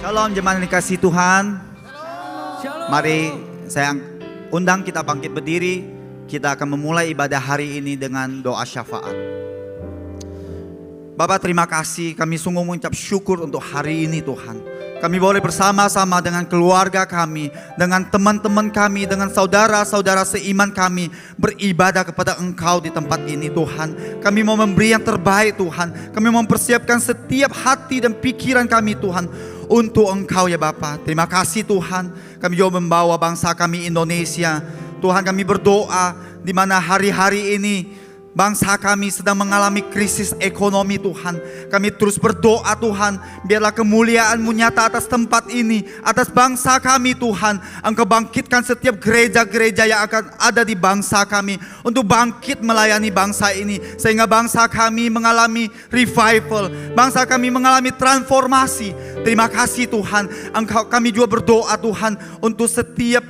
Shalom jemaat yang dikasihi Tuhan. Shalom. Mari saya undang kita bangkit berdiri. Kita akan memulai ibadah hari ini dengan doa syafaat. Bapak, terima kasih, kami sungguh mengucap syukur untuk hari ini Tuhan. Kami boleh bersama-sama dengan keluarga kami, dengan teman-teman kami, dengan saudara-saudara seiman kami beribadah kepada Engkau di tempat ini Tuhan. Kami mau memberi yang terbaik Tuhan. Kami mau mempersiapkan setiap hati dan pikiran kami Tuhan untuk Engkau ya Bapa. Terima kasih Tuhan. Kami juga membawa bangsa kami Indonesia. Tuhan, kami berdoa di mana hari-hari ini bangsa kami sedang mengalami krisis ekonomi Tuhan. Kami terus berdoa Tuhan, biarlah kemuliaan-Mu nyata atas tempat ini, atas bangsa kami Tuhan. Engkau bangkitkan setiap gereja-gereja yang akan ada di bangsa kami untuk bangkit melayani bangsa ini, sehingga bangsa kami mengalami revival, bangsa kami mengalami transformasi. Terima kasih Tuhan. Kami juga berdoa Tuhan untuk setiap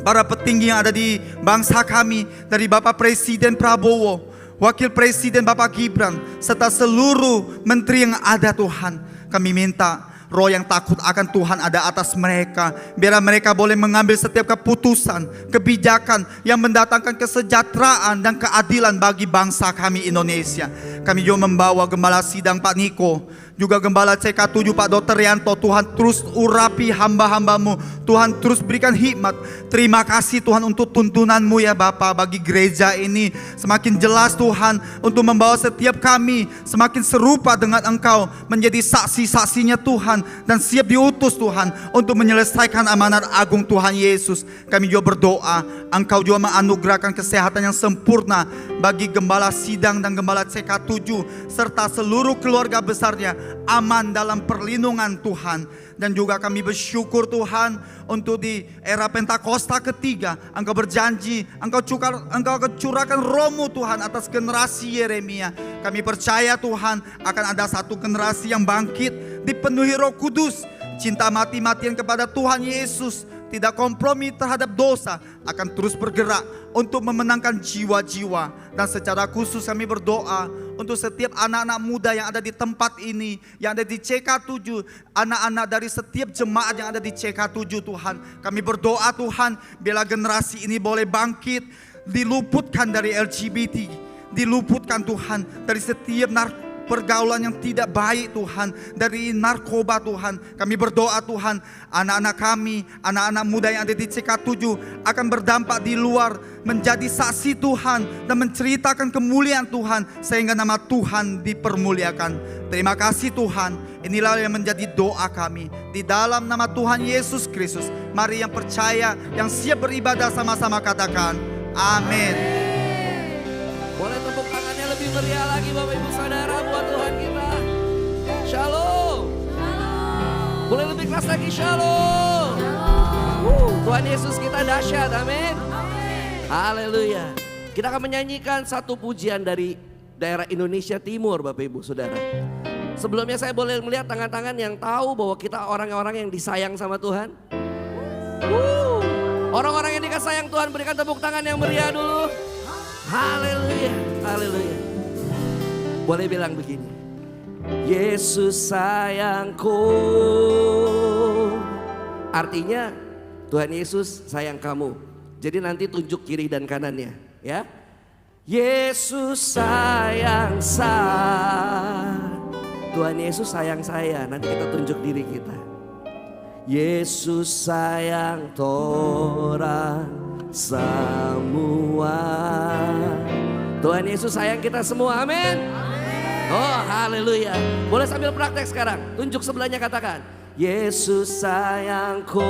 para petinggi yang ada di bangsa kami, dari Bapak Presiden Prabowo, Wakil Presiden Bapak Gibran, serta seluruh menteri yang ada Tuhan. Kami minta roh yang takut akan Tuhan ada atas mereka. Biar mereka boleh mengambil setiap keputusan, kebijakan yang mendatangkan kesejahteraan dan keadilan bagi bangsa kami Indonesia. Kami juga membawa Gembala Sidang Pak Niko, juga Gembala CK7 Pak Dr. Rianto. Tuhan terus urapi hamba-hamba-Mu. Tuhan terus berikan hikmat. Terima kasih Tuhan untuk tuntunan-Mu ya Bapa bagi gereja ini. Semakin jelas Tuhan untuk membawa setiap kami semakin serupa dengan Engkau, menjadi saksi-saksinya Tuhan, dan siap diutus Tuhan untuk menyelesaikan amanat agung Tuhan Yesus. Kami juga berdoa Engkau juga menganugerahkan kesehatan yang sempurna bagi Gembala Sidang dan Gembala CK7 serta seluruh keluarga besarnya, aman dalam perlindungan Tuhan. Dan juga kami bersyukur Tuhan untuk di era Pentakosta ketiga, Engkau berjanji Engkau akan curahkan Roh-Mu Tuhan atas generasi Yeremia. Kami percaya Tuhan akan ada satu generasi yang bangkit, dipenuhi Roh Kudus, cinta mati-matian kepada Tuhan Yesus, tidak kompromi terhadap dosa, akan terus bergerak untuk memenangkan jiwa-jiwa. Dan secara khusus kami berdoa untuk setiap anak-anak muda yang ada di tempat ini, yang ada di CK7, anak-anak dari setiap jemaat yang ada di CK7 Tuhan. Kami berdoa Tuhan, bila generasi ini boleh bangkit, diluputkan dari LGBT, diluputkan Tuhan dari setiap pergaulan yang tidak baik Tuhan, dari narkoba Tuhan. Kami berdoa Tuhan, anak-anak kami, anak-anak muda yang ada di CK7 akan berdampak di luar, menjadi saksi Tuhan dan menceritakan kemuliaan Tuhan, sehingga nama Tuhan dipermuliakan. Terima kasih Tuhan. Inilah yang menjadi doa kami di dalam nama Tuhan Yesus Kristus. Mari yang percaya, yang siap beribadah sama-sama katakan amin. Boleh tepuk tangannya lebih meriah lagi Bapak Ibu Saudara buat Tuhan kita. Shalom. Boleh lebih keras lagi, shalom. Tuhan Yesus kita dahsyat, amin. Haleluya. Kita akan menyanyikan satu pujian dari daerah Indonesia Timur Bapak Ibu Saudara. Sebelumnya saya boleh melihat tangan-tangan yang tahu bahwa kita orang-orang yang disayang sama Tuhan. Orang-orang yang dikasih sayang Tuhan, berikan tepuk tangan yang meriah dulu. Haleluya, haleluya. Boleh bilang begini, Yesus sayangku. Artinya Tuhan Yesus sayang kamu. Jadi nanti tunjuk kiri dan kanannya ya. Yesus sayang saya. Tuhan Yesus sayang saya. Nanti kita tunjuk diri kita. Yesus sayang tora semua. Tuhan Yesus sayang kita semua, amin. Oh haleluya. Boleh sambil praktek sekarang. Tunjuk sebelahnya, katakan Yesus sayangku.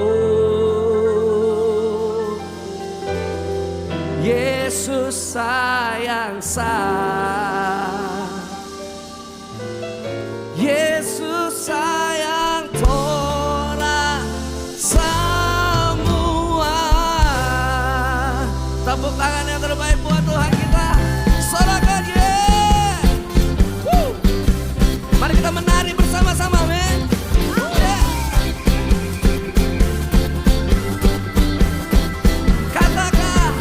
Yesus sayang saya. Yesus sayang tora semua. Tepuk tangan yang terbaik buat Tuhan kita. Sorakan yeah. Mari kita menari bersama-sama, men. Yeah. Katakan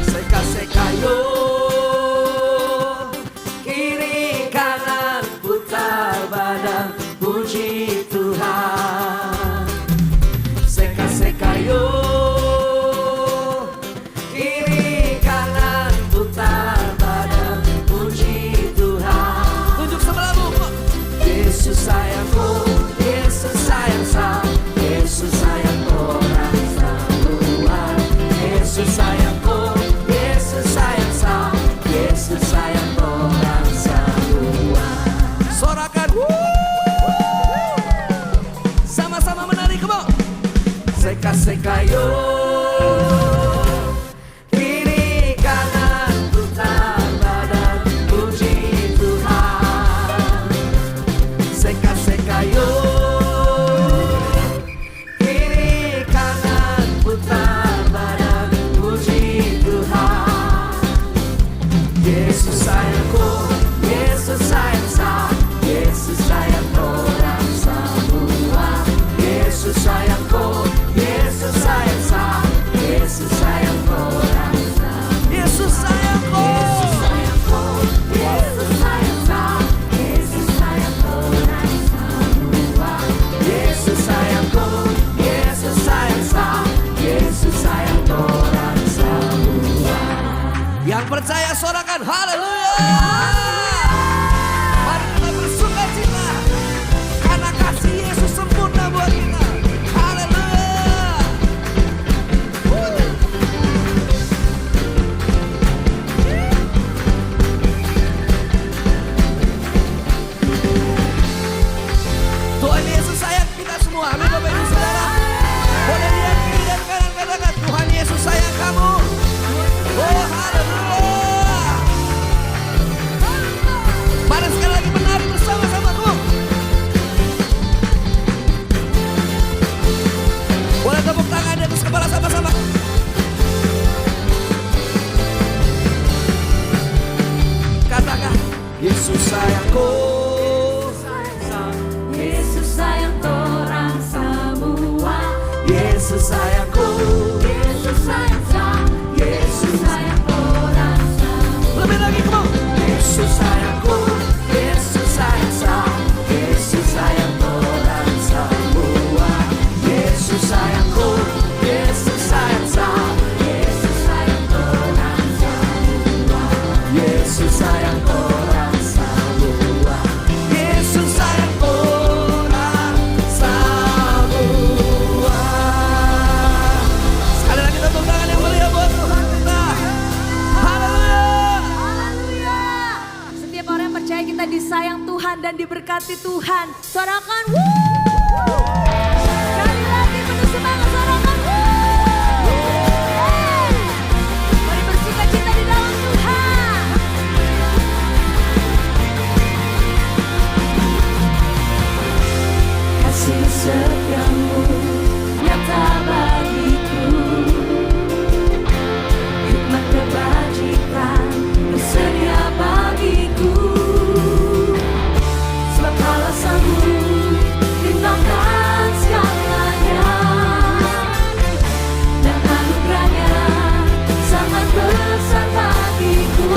seka-seka yo, kiri sekayo. Kiri kanan putar badan puji Tuhan. Seka-sekayo. Kiri kanan putar badan puji Tuhan. Yesus sayangku, Yesus sayang saya, Yesus sayang orang semua. Yesus sayangku, Yesus sayang saya, Yesus sayang orang semua. Yesus sayangku, Yesus sayangku, Yesus sayang saya, Yesus sayang orang semua. Yesus sayangku, Yesus sayang saya, Yesus sayang orang semua. Yang percaya sorakan haleluya. Mari kita bersuka cita karena kasih Yesus sempurna buat kita. Haleluya. Tuhan Yesus sayang kita semua. Amin Bapak Ibu Saudara. Boleh lihat kiri dan kanan, katakan Tuhan Yesus sayang kamu. Oh haleluya. Mari sekali lagi menari bersama-samaku. Boleh tepuk tangan di atas kepala sama-sama. Katakan Yesus sayangku. Yesus sayang orang semua. Yesus sayangku. Yesus sayang saya, Yesus sayang orang semua. Lebih lagi kamu. Yesus sayangku. Yesus sayang saya, Yesus sayang orang semua. Yesus sayangku. Yesus sayang saya, Yesus sayang orang semua. Yesus sayang orang semua. Yesus sayang orang semua. Sekali lagi tepuk tangan yang mulia buat Tuhan kita. Haleluya. Haleluya. Setiap orang yang percaya kita disayang Tuhan dan diberkati Tuhan. Sorakan wuh. Sekali lagi penuh semangat sorakan wuh. Mari bersuka cita di dalam Tuhan. Kasih setiamu nyata bagiku, hikmat kebajikan tersedia bagiku. Sebab Allah sanggup tinggalkan segalanya, dan anugerahnya sangat besar bagiku.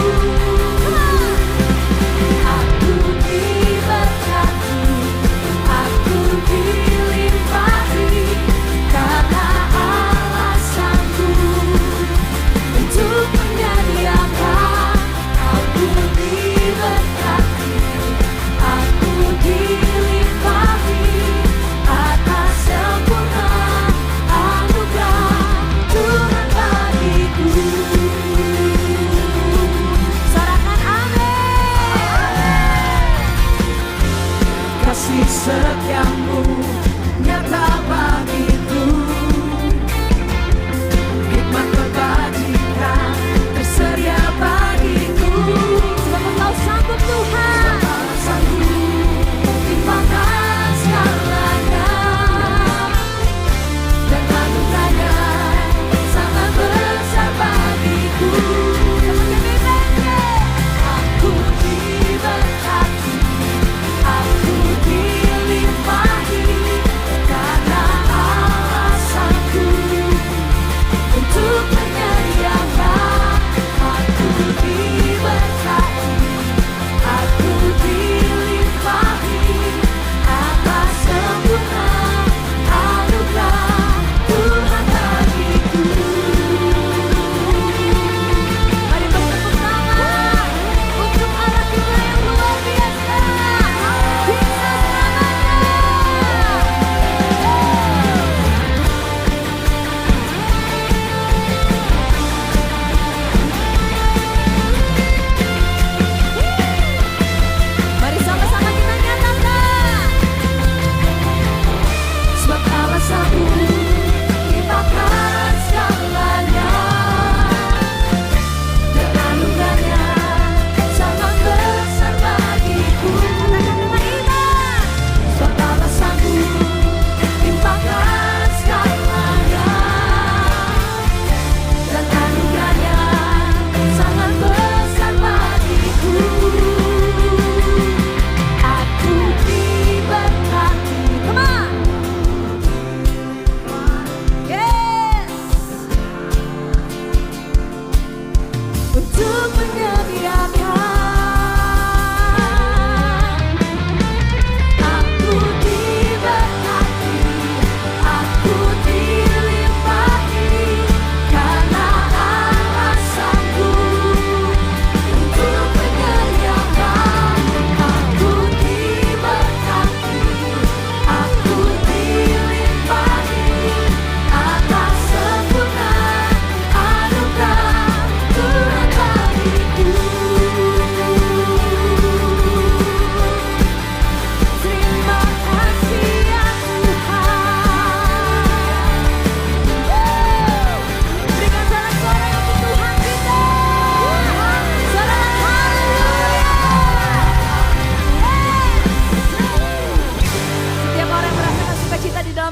Aku diberkati, aku dilimpah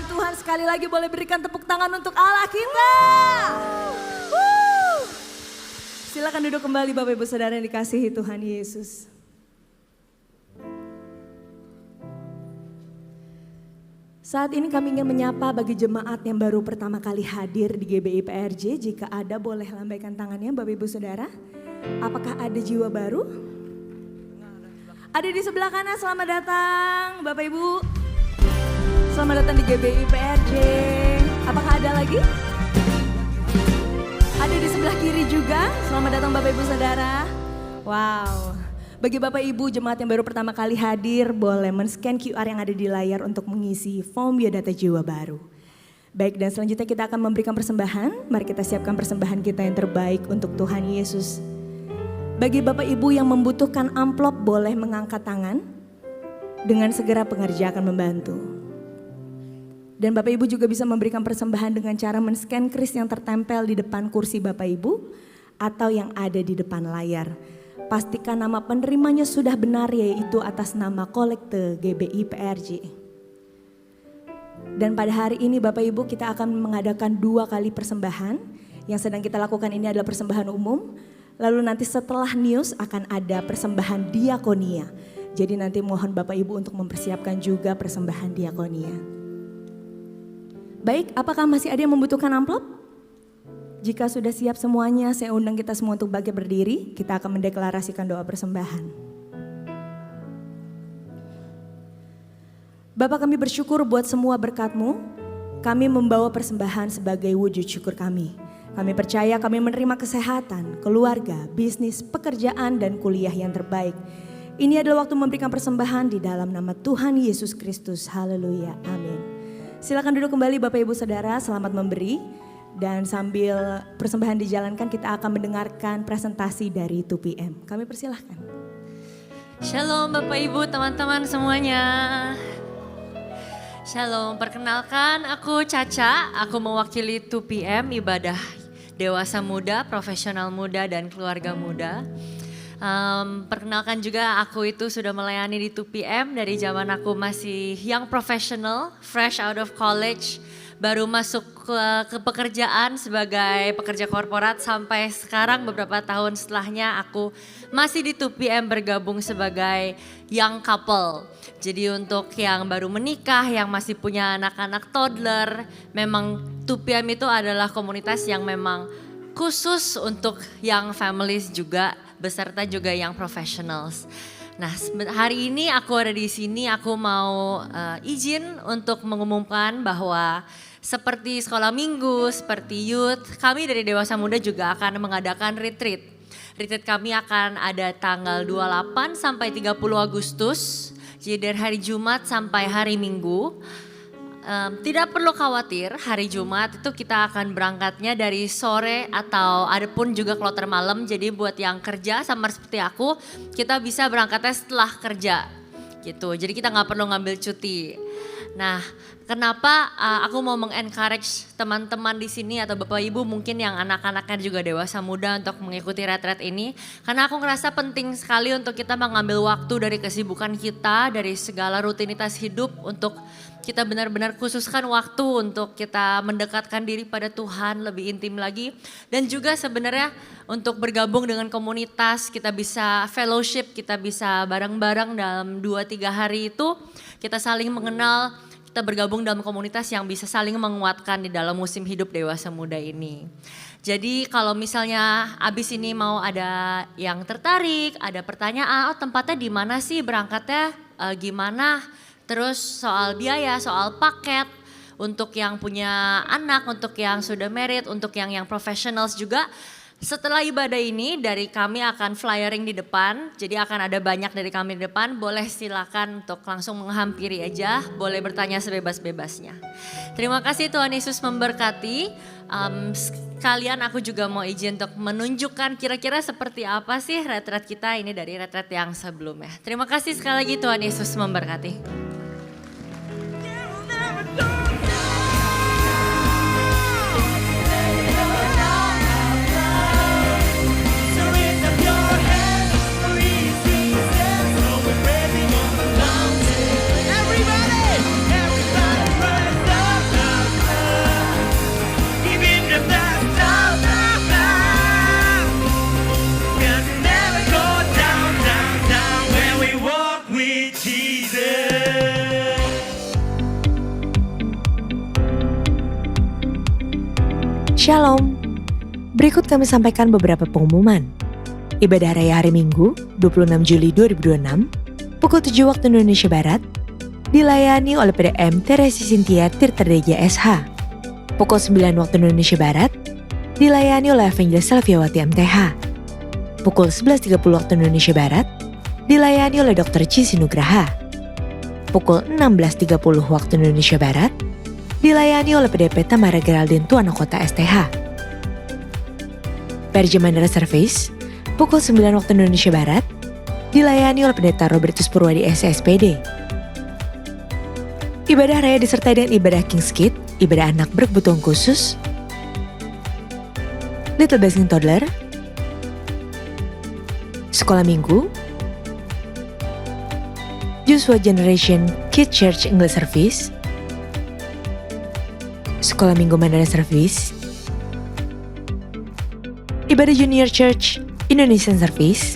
Tuhan. Sekali lagi boleh berikan tepuk tangan untuk Allah kita. Silakan duduk kembali Bapak Ibu Saudara yang dikasihi Tuhan Yesus. Saat ini kami ingin menyapa bagi jemaat yang baru pertama kali hadir di GBI PRJ. Jika ada boleh lambaikan tangannya Bapak Ibu Saudara. Apakah ada jiwa baru? Ada di sebelah kanan, selamat datang Bapak Ibu. Selamat datang di GBI PRJ. Apakah ada lagi? Ada di sebelah kiri juga, selamat datang Bapak Ibu Saudara. Wow. Bagi Bapak Ibu jemaat yang baru pertama kali hadir, boleh men-scan QR yang ada di layar untuk mengisi form biodata jiwa baru. Baik, dan selanjutnya kita akan memberikan persembahan. Mari kita siapkan persembahan kita yang terbaik untuk Tuhan Yesus. Bagi Bapak Ibu yang membutuhkan amplop boleh mengangkat tangan. Dengan segera pengerja akan membantu. Dan Bapak Ibu juga bisa memberikan persembahan dengan cara men-scan kris yang tertempel di depan kursi Bapak Ibu atau yang ada di depan layar. Pastikan nama penerimanya sudah benar, yaitu atas nama kolekte GBI PRJ. Dan pada hari ini Bapak Ibu kita akan mengadakan 2 kali persembahan. Yang sedang kita lakukan ini adalah persembahan umum. Lalu nanti setelah news akan ada persembahan diakonia. Jadi nanti mohon Bapak Ibu untuk mempersiapkan juga persembahan diakonia. Baik, apakah masih ada yang membutuhkan amplop? Jika sudah siap semuanya, saya undang kita semua untuk bangkit berdiri. Kita akan mendeklarasikan doa persembahan. Bapa, kami bersyukur buat semua berkat-Mu. Kami membawa persembahan sebagai wujud syukur kami. Kami percaya kami menerima kesehatan, keluarga, bisnis, pekerjaan, dan kuliah yang terbaik. Ini adalah waktu memberikan persembahan di dalam nama Tuhan Yesus Kristus. Haleluya, amin. Silakan duduk kembali Bapak Ibu Saudara, selamat memberi. Dan sambil persembahan dijalankan kita akan mendengarkan presentasi dari 2PM. Kami persilahkan. Shalom Bapak Ibu teman-teman semuanya. Shalom, perkenalkan aku Caca, aku mewakili 2PM ibadah dewasa muda, profesional muda dan keluarga muda. Perkenalkan juga aku itu sudah melayani di 2PM dari zaman aku masih young professional, fresh out of college. Baru masuk ke pekerjaan sebagai pekerja korporat sampai sekarang beberapa tahun setelahnya aku masih di 2PM bergabung sebagai young couple. Jadi untuk yang baru menikah, yang masih punya anak-anak toddler, memang 2PM itu adalah komunitas yang memang khusus untuk young families juga, beserta juga young professionals. Nah, hari ini aku ada di sini, aku mau izin untuk mengumumkan bahwa seperti sekolah minggu, seperti youth, kami dari Dewasa Muda juga akan mengadakan retreat. Retreat kami akan ada tanggal 28 sampai 30 Agustus, jadi dari hari Jumat sampai hari Minggu. Tidak perlu khawatir, hari Jumat itu kita akan berangkatnya dari sore atau ada pun juga kloter malam. Jadi buat yang kerja sama seperti aku, kita bisa berangkatnya setelah kerja gitu. Jadi kita nggak perlu ngambil cuti. Nah, kenapa aku mau meng-encourage teman-teman di sini atau Bapak Ibu mungkin yang anak-anaknya juga dewasa muda untuk mengikuti retret ini. Karena aku ngerasa penting sekali untuk kita mengambil waktu dari kesibukan kita, dari segala rutinitas hidup untuk kita benar-benar khususkan waktu untuk kita mendekatkan diri pada Tuhan lebih intim lagi. Dan juga sebenarnya untuk bergabung dengan komunitas, kita bisa fellowship, kita bisa bareng-bareng dalam 2-3 hari itu. Kita saling mengenal, kita bergabung dalam komunitas yang bisa saling menguatkan di dalam musim hidup dewasa muda ini. Jadi kalau misalnya abis ini mau ada yang tertarik, ada pertanyaan, oh tempatnya di mana sih berangkatnya, gimana? Terus soal biaya, soal paket, untuk yang punya anak, untuk yang sudah married, untuk yang professionals juga. Setelah ibadah ini dari kami akan flyering di depan, jadi akan ada banyak dari kami di depan, boleh silakan untuk langsung menghampiri aja, boleh bertanya sebebas-bebasnya. Terima kasih, Tuhan Yesus memberkati. Sekalian aku juga mau izin untuk menunjukkan kira-kira seperti apa sih retret kita ini dari retret yang sebelumnya. Terima kasih sekali lagi, Tuhan Yesus memberkati. Shalom. Berikut kami sampaikan beberapa pengumuman. Ibadah Raya hari Minggu, 26 Juli 2026, pukul 7 waktu Indonesia Barat, dilayani oleh PDM Teresi Cynthia Tirtadeja SH. Pukul 9 waktu Indonesia Barat, dilayani oleh Evangelis Selviawati MTH. Pukul 11.30 waktu Indonesia Barat, dilayani oleh Dr. Cici Nugraha. Pukul 16.30 waktu Indonesia Barat, dilayani oleh PDP Tamara Geraldine Tuana Kota STH. PRJ Mandala Service, pukul 9 waktu Indonesia Barat, dilayani oleh Pendeta Robertus Purwadi SSPD. Ibadah Raya disertai dengan ibadah King's Kid, ibadah anak berkebutuhan khusus, Little Blessing Toddler, Sekolah Minggu, Joshua Generation Kid Church English Service, Sekolah Minggu Mandala Service, Ibadah Junior Church Indonesian Service,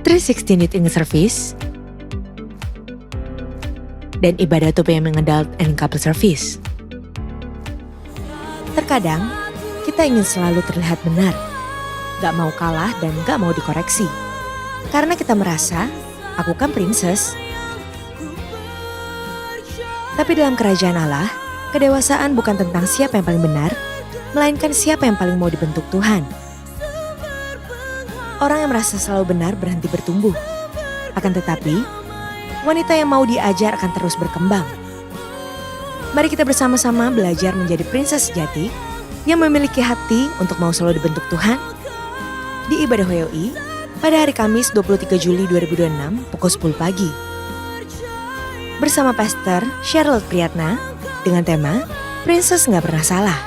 316 Youth English Service, dan Ibadah 2PM Adult and Couple Service. Terkadang, kita ingin selalu terlihat benar, gak mau kalah dan gak mau dikoreksi. Karena kita merasa, aku kan princess. Tapi dalam kerajaan Allah, kedewasaan bukan tentang siapa yang paling benar, melainkan siapa yang paling mau dibentuk Tuhan. Orang yang merasa selalu benar berhenti bertumbuh. Akan tetapi, wanita yang mau diajar akan terus berkembang. Mari kita bersama-sama belajar menjadi princess sejati yang memiliki hati untuk mau selalu dibentuk Tuhan. Di ibadah WOI pada hari Kamis 23 Juli 2026 pukul 10 pagi. Bersama Pastor Charlotte Priyatna dengan tema Princess Nggak Pernah Salah.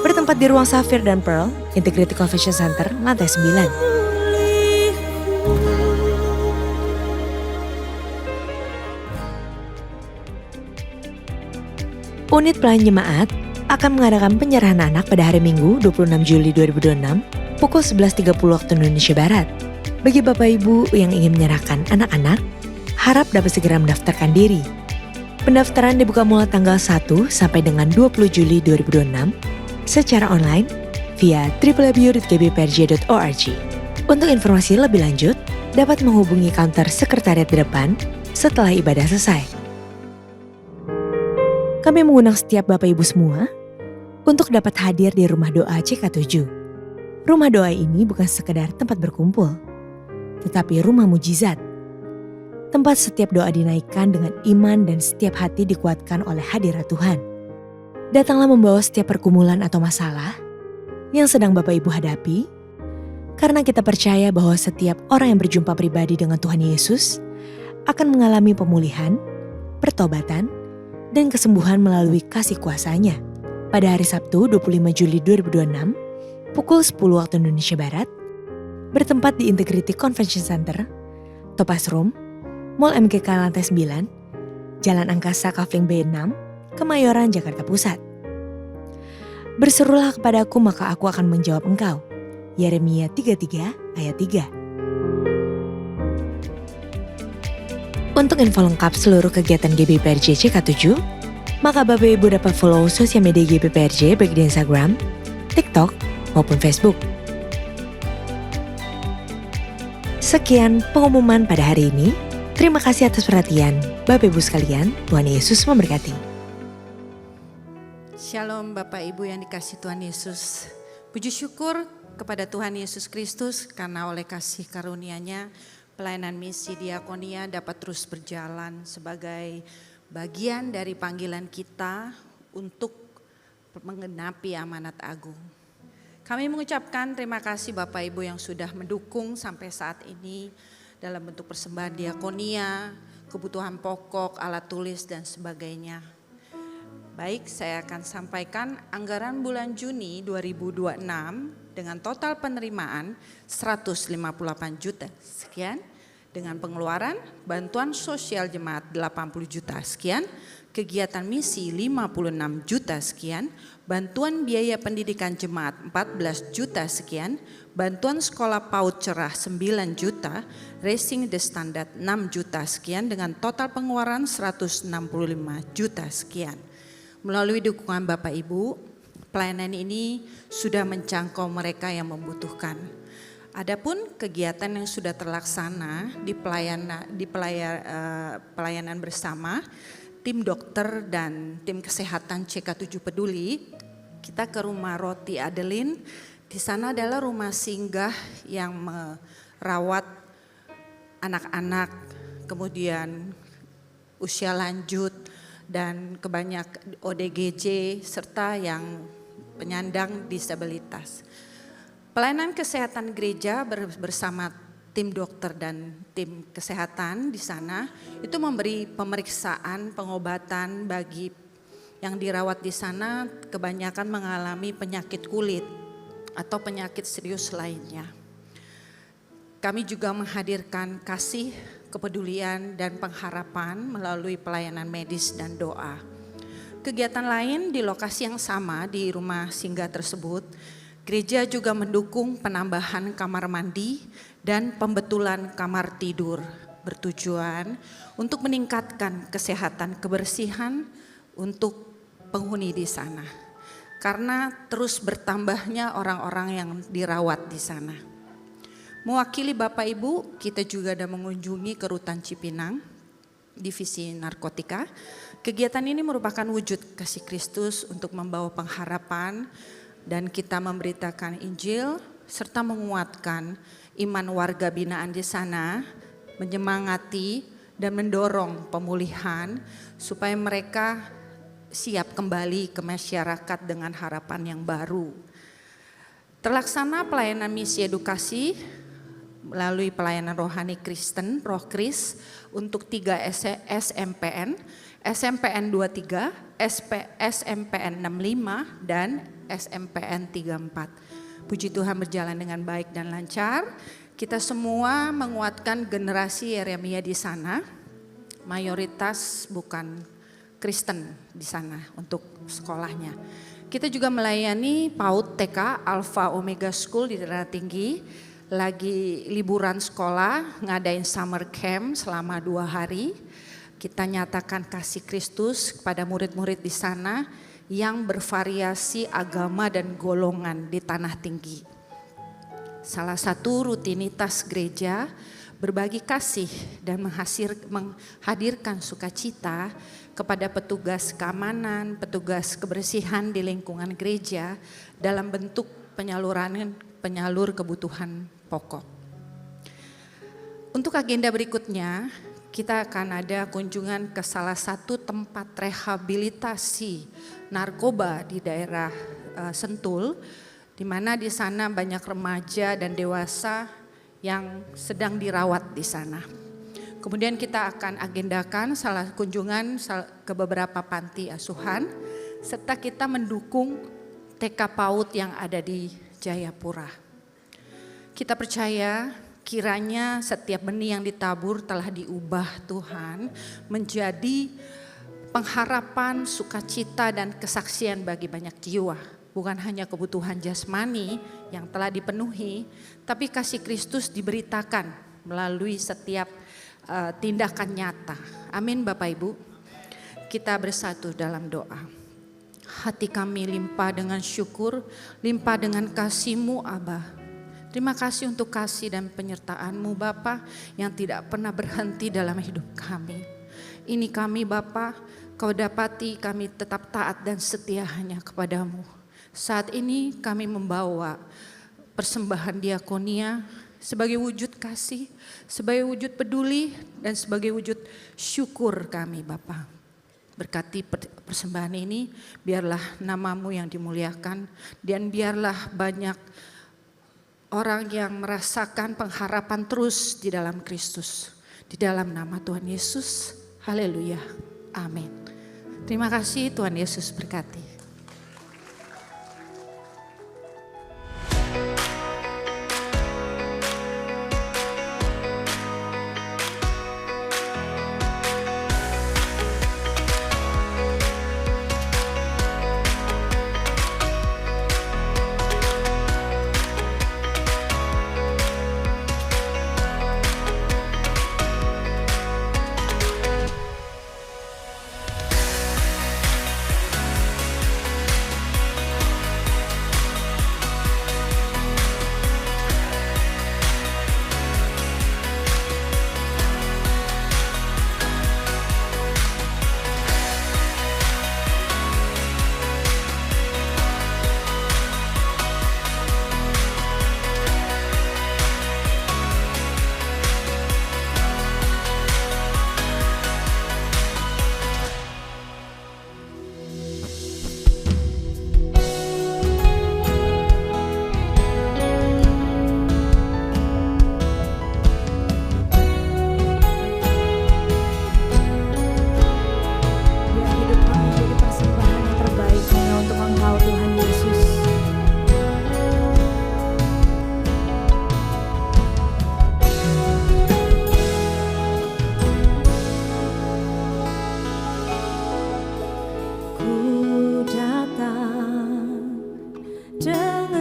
Bertempat di ruang Sapphire dan Pearl, Integrity Convention Center, lantai 9. Unit Pelayanan Jemaat akan mengadakan penyerahan anak pada hari Minggu 26 Juli 2026 pukul 11.30 waktu Indonesia Barat. Bagi Bapak Ibu yang ingin menyerahkan anak-anak, harap dapat segera mendaftarkan diri. Pendaftaran dibuka mulai tanggal 1 sampai dengan 20 Juli 2026 secara online via www.gbprj.org. Untuk informasi lebih lanjut, dapat menghubungi counter sekretariat di depan setelah ibadah selesai. Kami mengundang setiap Bapak Ibu semua untuk dapat hadir di Rumah Doa CK7. Rumah doa ini bukan sekedar tempat berkumpul, tetapi rumah mujizat. Tempat setiap doa dinaikkan dengan iman dan setiap hati dikuatkan oleh hadirat Tuhan. Datanglah membawa setiap pergumulan atau masalah yang sedang Bapak Ibu hadapi, karena kita percaya bahwa setiap orang yang berjumpa pribadi dengan Tuhan Yesus akan mengalami pemulihan, pertobatan, dan kesembuhan melalui kasih kuasa-Nya. Pada hari Sabtu 25 Juli 2026, pukul 10 waktu Indonesia Barat, bertempat di Integrity Convention Center, Topaz Room, Mall MGK lantai 9, Jalan Angkasa Kavling B6, Kemayoran, Jakarta Pusat. Berserulah kepadaku maka aku akan menjawab engkau. Yeremia 33 ayat 3. Untuk info lengkap seluruh kegiatan GBPRJ CK7, maka Bapak Ibu dapat follow sosial media GBPRJ baik di Instagram, TikTok, maupun Facebook. Sekian pengumuman pada hari ini. Terima kasih atas perhatian. Bapak Ibu sekalian, Tuhan Yesus memberkati. Shalom Bapak Ibu yang dikasihi Tuhan Yesus. Puji syukur kepada Tuhan Yesus Kristus karena oleh kasih karunia-Nya pelayanan misi diakonia dapat terus berjalan sebagai bagian dari panggilan kita untuk menggenapi amanat agung. Kami mengucapkan terima kasih Bapak Ibu yang sudah mendukung sampai saat ini dalam bentuk persembahan diakonia, kebutuhan pokok, alat tulis dan sebagainya. Baik, saya akan sampaikan anggaran bulan Juni 2026 dengan total penerimaan 158 juta sekian Dengan pengeluaran bantuan sosial jemaat 80 juta sekian, kegiatan misi 56 juta sekian, bantuan biaya pendidikan jemaat 14 juta sekian, bantuan sekolah PAUD cerah 9 juta, Raising the Standard 6 juta sekian dengan total pengeluaran 165 juta sekian. Melalui dukungan Bapak Ibu, pelayanan ini sudah menjangkau mereka yang membutuhkan. Adapun kegiatan yang sudah terlaksana di pelayanan bersama tim dokter dan tim kesehatan CK7 Peduli, kita ke rumah Roti Adeline. Di sana adalah rumah singgah yang merawat anak-anak, kemudian usia lanjut dan kebanyakan ODGJ serta yang penyandang disabilitas. Pelayanan kesehatan gereja bersama tim dokter dan tim kesehatan di sana itu memberi pemeriksaan, pengobatan bagi yang dirawat di sana, kebanyakan mengalami penyakit kulit atau penyakit serius lainnya. Kami juga menghadirkan kasih, kepedulian dan pengharapan melalui pelayanan medis dan doa. Kegiatan lain di lokasi yang sama di rumah singgah tersebut, gereja juga mendukung penambahan kamar mandi dan pembetulan kamar tidur bertujuan untuk meningkatkan kesehatan kebersihan untuk penghuni di sana. Karena terus bertambahnya orang-orang yang dirawat di sana. Mewakili Bapak Ibu, kita juga ada mengunjungi ke Rutan Cipinang, Divisi Narkotika. Kegiatan ini merupakan wujud kasih Kristus untuk membawa pengharapan dan kita memberitakan Injil serta menguatkan iman warga binaan di sana, menyemangati dan mendorong pemulihan supaya mereka siap kembali ke masyarakat dengan harapan yang baru. Terlaksana pelayanan misi edukasi melalui pelayanan rohani Kristen, Roh Kris untuk 3 SMPN, SMPN 23, SMPN 65 dan SMPN 34. Puji Tuhan berjalan dengan baik dan lancar. Kita semua menguatkan generasi Yeremia di sana. Mayoritas bukan Kristen di sana untuk sekolahnya. Kita juga melayani PAUD TK Alpha Omega School di daerah tinggi. Lagi liburan sekolah, ngadain summer camp selama 2 hari. Kita nyatakan kasih Kristus kepada murid-murid di sana yang bervariasi agama dan golongan di tanah tinggi. Salah satu rutinitas gereja berbagi kasih dan menghadirkan sukacita kepada petugas keamanan, petugas kebersihan di lingkungan gereja dalam bentuk penyalur kebutuhan pokok. Untuk agenda berikutnya, kita akan ada kunjungan ke salah satu tempat rehabilitasi narkoba di daerah Sentul, di mana di sana banyak remaja dan dewasa yang sedang dirawat di sana. Kemudian kita akan agendakan kunjungan ke beberapa panti asuhan, serta kita mendukung TK PAUD yang ada di Jayapura. Kita percaya kiranya setiap benih yang ditabur telah diubah Tuhan menjadi pengharapan, sukacita dan kesaksian bagi banyak jiwa. Bukan hanya kebutuhan jasmani yang telah dipenuhi, tapi kasih Kristus diberitakan melalui setiap tindakan nyata. Amin Bapak Ibu. Kita bersatu dalam doa. Hati kami limpah dengan syukur, limpah dengan kasih-Mu Aba. Terima kasih untuk kasih dan penyertaan-Mu Bapa yang tidak pernah berhenti dalam hidup kami. Ini kami Bapa, Kau dapati kami tetap taat dan setia hanya kepadamu. Saat ini kami membawa persembahan diakonia sebagai wujud kasih, sebagai wujud peduli dan sebagai wujud syukur kami Bapa. Berkati persembahan ini, biarlah nama-Mu yang dimuliakan dan biarlah banyak orang yang merasakan pengharapan terus di dalam Kristus. Di dalam nama Tuhan Yesus, haleluya, amin. Terima kasih, Tuhan Yesus berkati.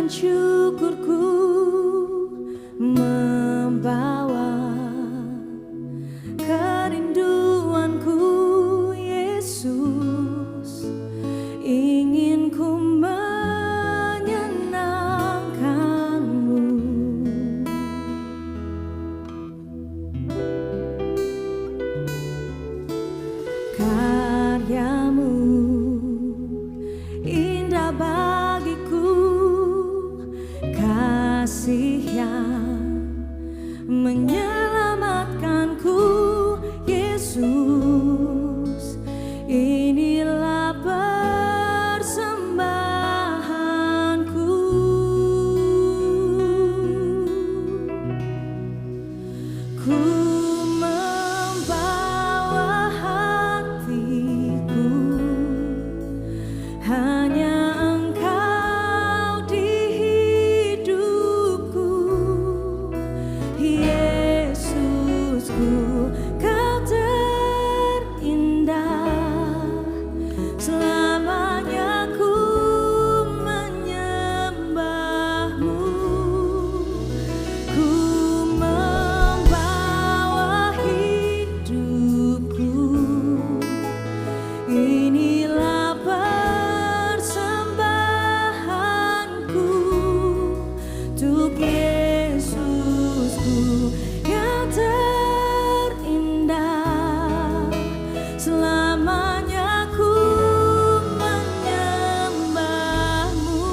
syukurku membawa kerinduanku Yesus, ingin ku menyenangkanmu. Karyamu indah bagiku, kasih yang menyelamatkanku Yesus, inilah persembahanku. Ku membawa hatiku, hanya Engkau di hidupku, Yesusku, Kau terindah, selamanya ku menyembahmu. Ku membawa hidupku, inilah persembahanku untuk Yesusku yang terindah, selamanya ku menyembahmu.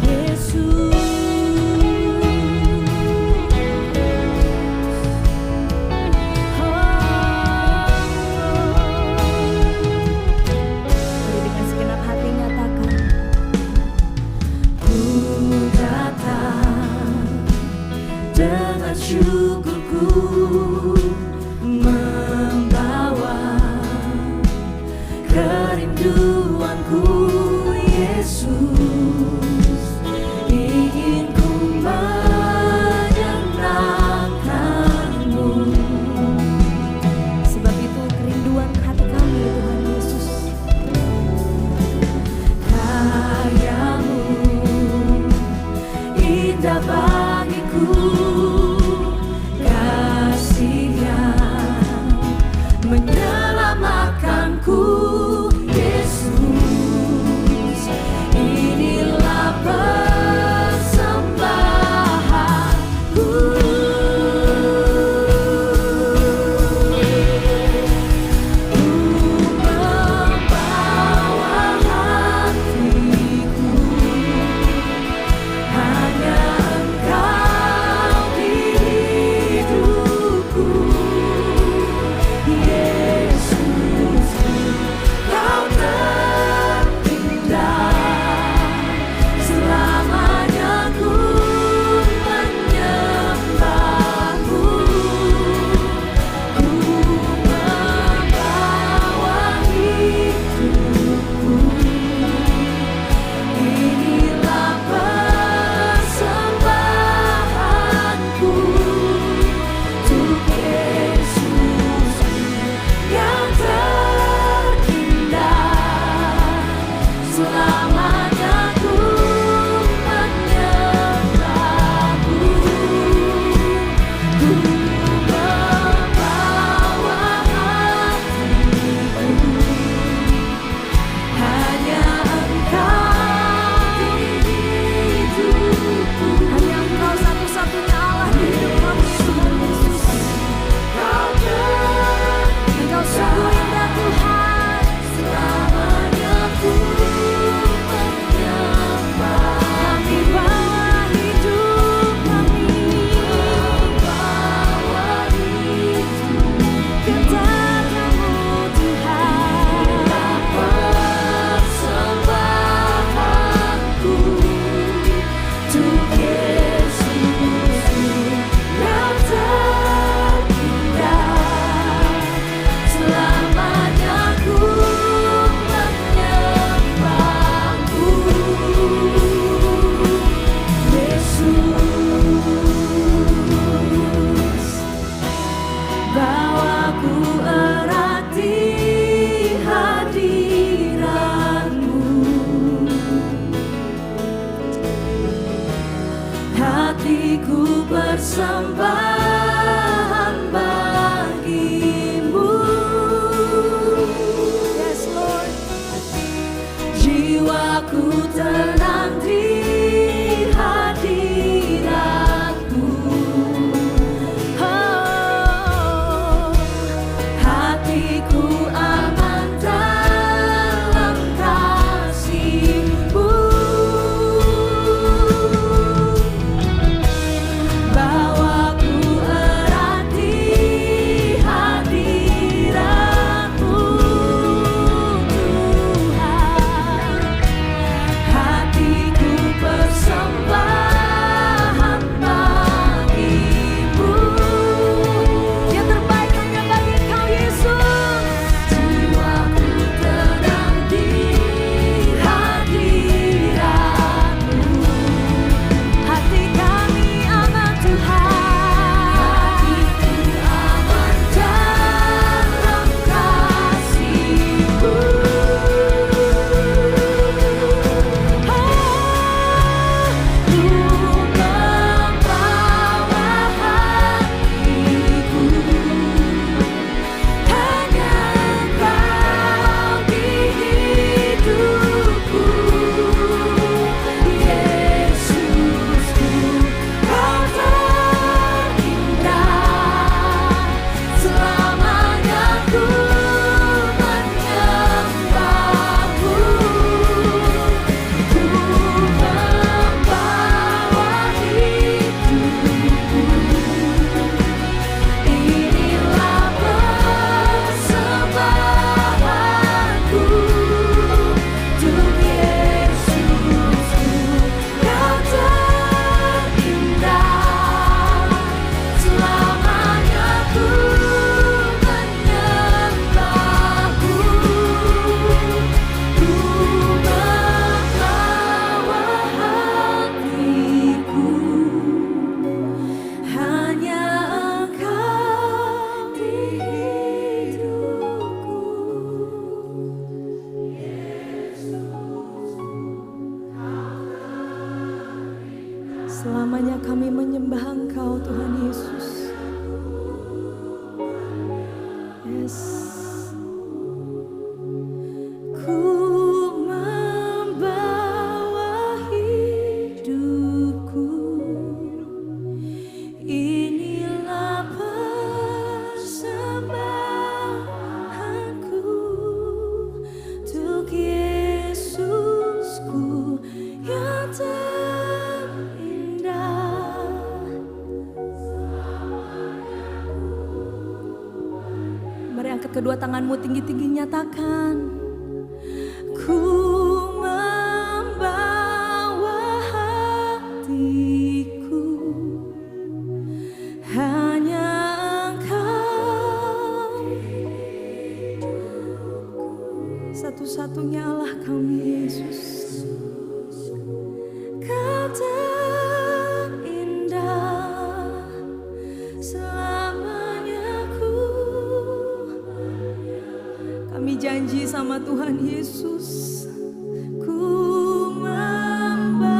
Yesus, mari dengan segenap hati nyatakan, ku datang dengan syukurku membawa kerinduanku Yesus, ingin ku menyenangkanmu. Sebab itu kerinduan hati kami Tuhan Yesus, karyamu indah bagiku, kasih yang menyelamatkanku Yesus, inilah persembahanku. Ku membawa hatiku, hanya Engkau di hidupku, Yesusku, Kau terindah, selamanya ku menyembahmu. Ku membawa hidupku, inilah persembahanku untuk Yesus yang terindah, selamanya ku menyembahmu. Ku membawa hatiku, hanya Engkau di hidupku, hanya Engkau satu-satunya Allah di hidup kami Tuhan Yesus. Engkau sungguh indah Tuhan, selamanya ku menyembah. Kami bawa hidup kami, bawa hidup kepadamu Tuhan, persembahanku untuk Yesus yang terindah, selamanya ku menyembahmu. Yesus, bawa ku erat di hadiratmu, persembahan bagimu. Yes Lord. Jiwaku tenang di hadiratmu. Oh, hatiku aman dalam kasih-Mu. Bawaku erat di hadirat-Mu, Tuhan. Hatiku persembahan bagimu. Yang terbaik hanya bagi Engkau Yesus. Jiwaku tenang di hadirat-Mu. Hati kami aman Tuhan. Hatiku aman dalam kasih-Mu. Ku membawa hatiku, hanya Engkau di hidupku. Yesusku, Kau terindah, selamanya ku menyembah-Mu. Ku membawa hidupku, inilah persembahanku untuk Yesusku. Kau terindah, selamanya ku menyembah-Mu. Ku membawa hatiku, hanya Engkau di hidupku. Selamanya kami menyembah Engkau Tuhan Yesus. Yes. Ku membawa hidupku, inilah persembahanku untuk Yesusku yang terindah. Mari angkat kedua tanganmu tinggi-tinggi, nyatakan. Ku membawa hatiku, hanya Engkau, satu-satunya Allah kami Yesus. Kau terindah, selamanya kami janji sama Tuhan Yesus. Ku membawa,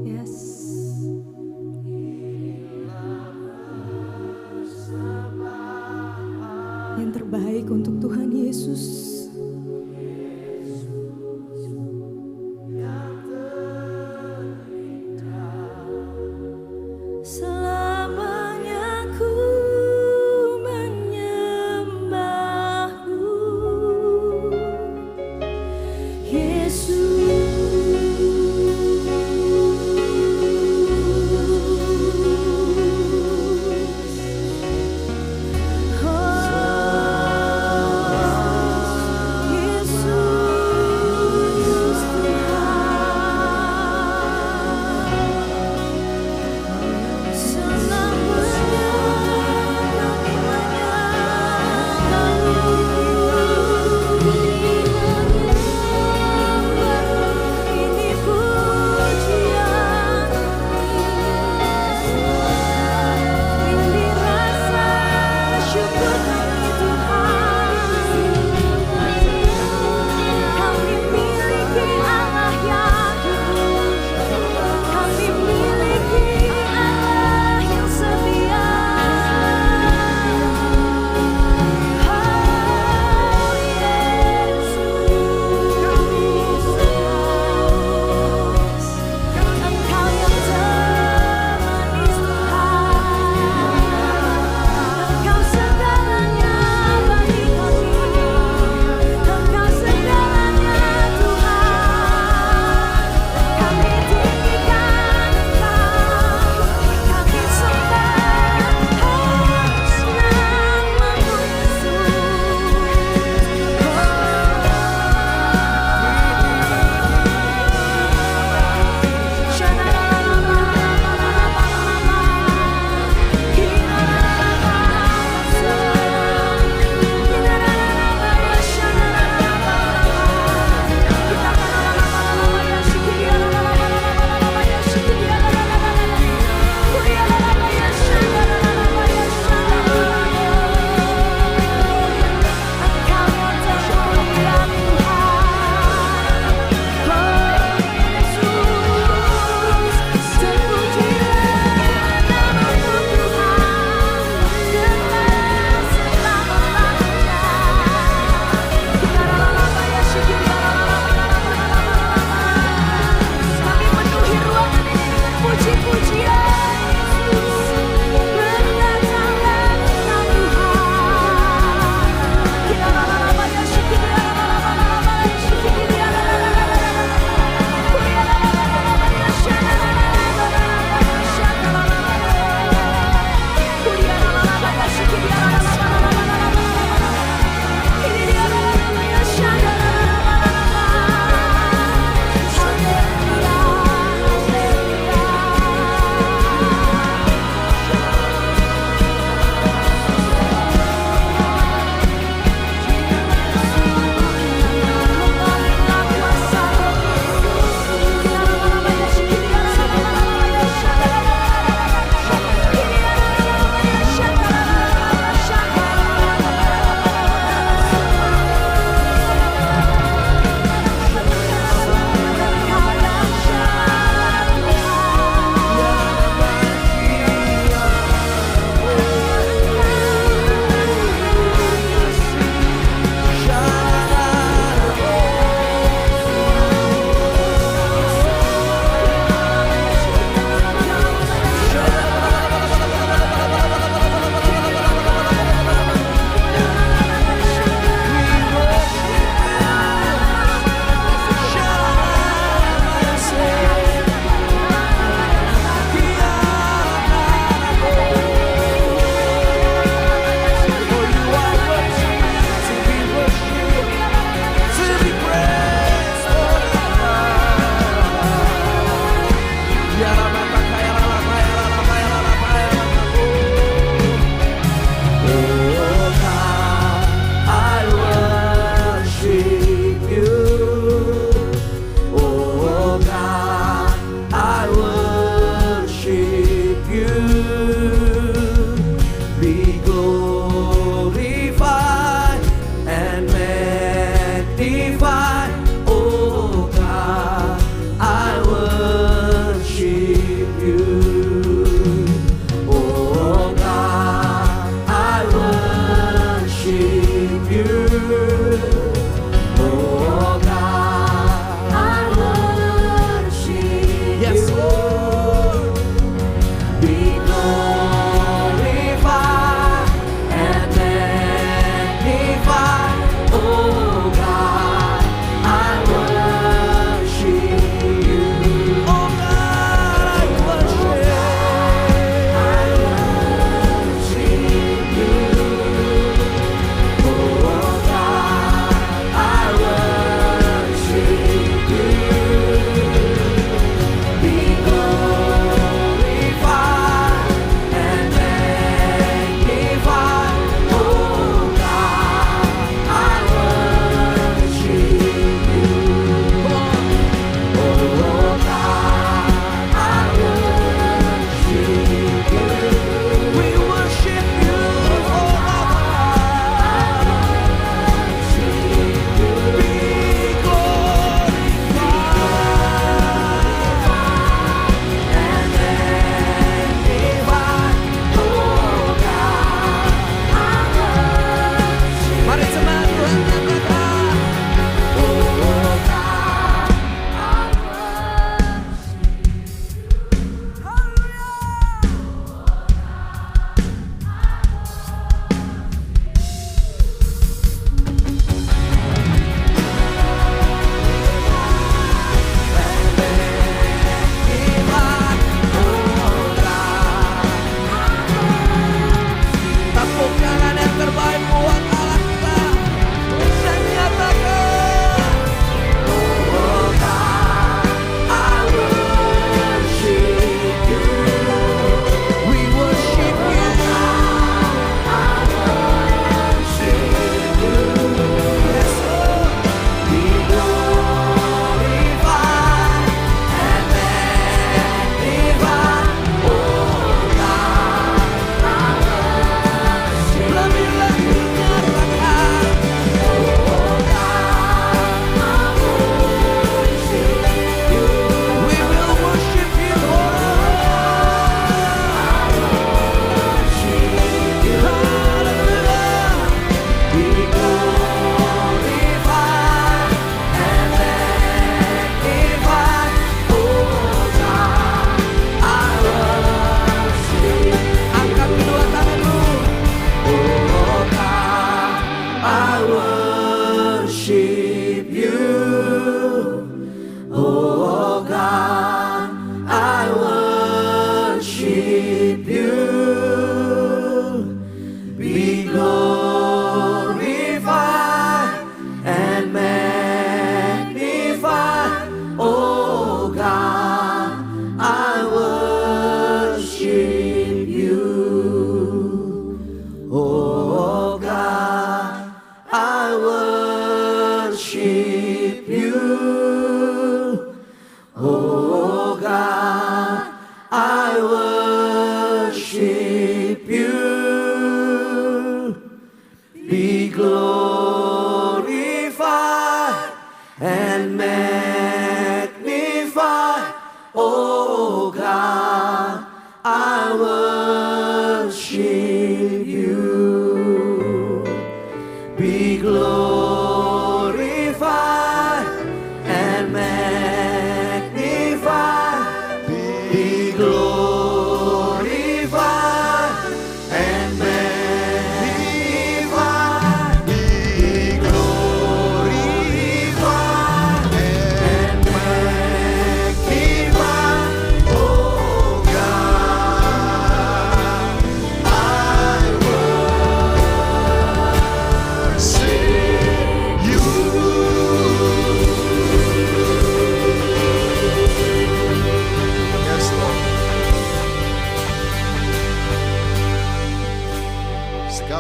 yes, yang terbaik untuk Tuhan Yesus. Selamanya ku menyembah-Mu, Yesus. Oh,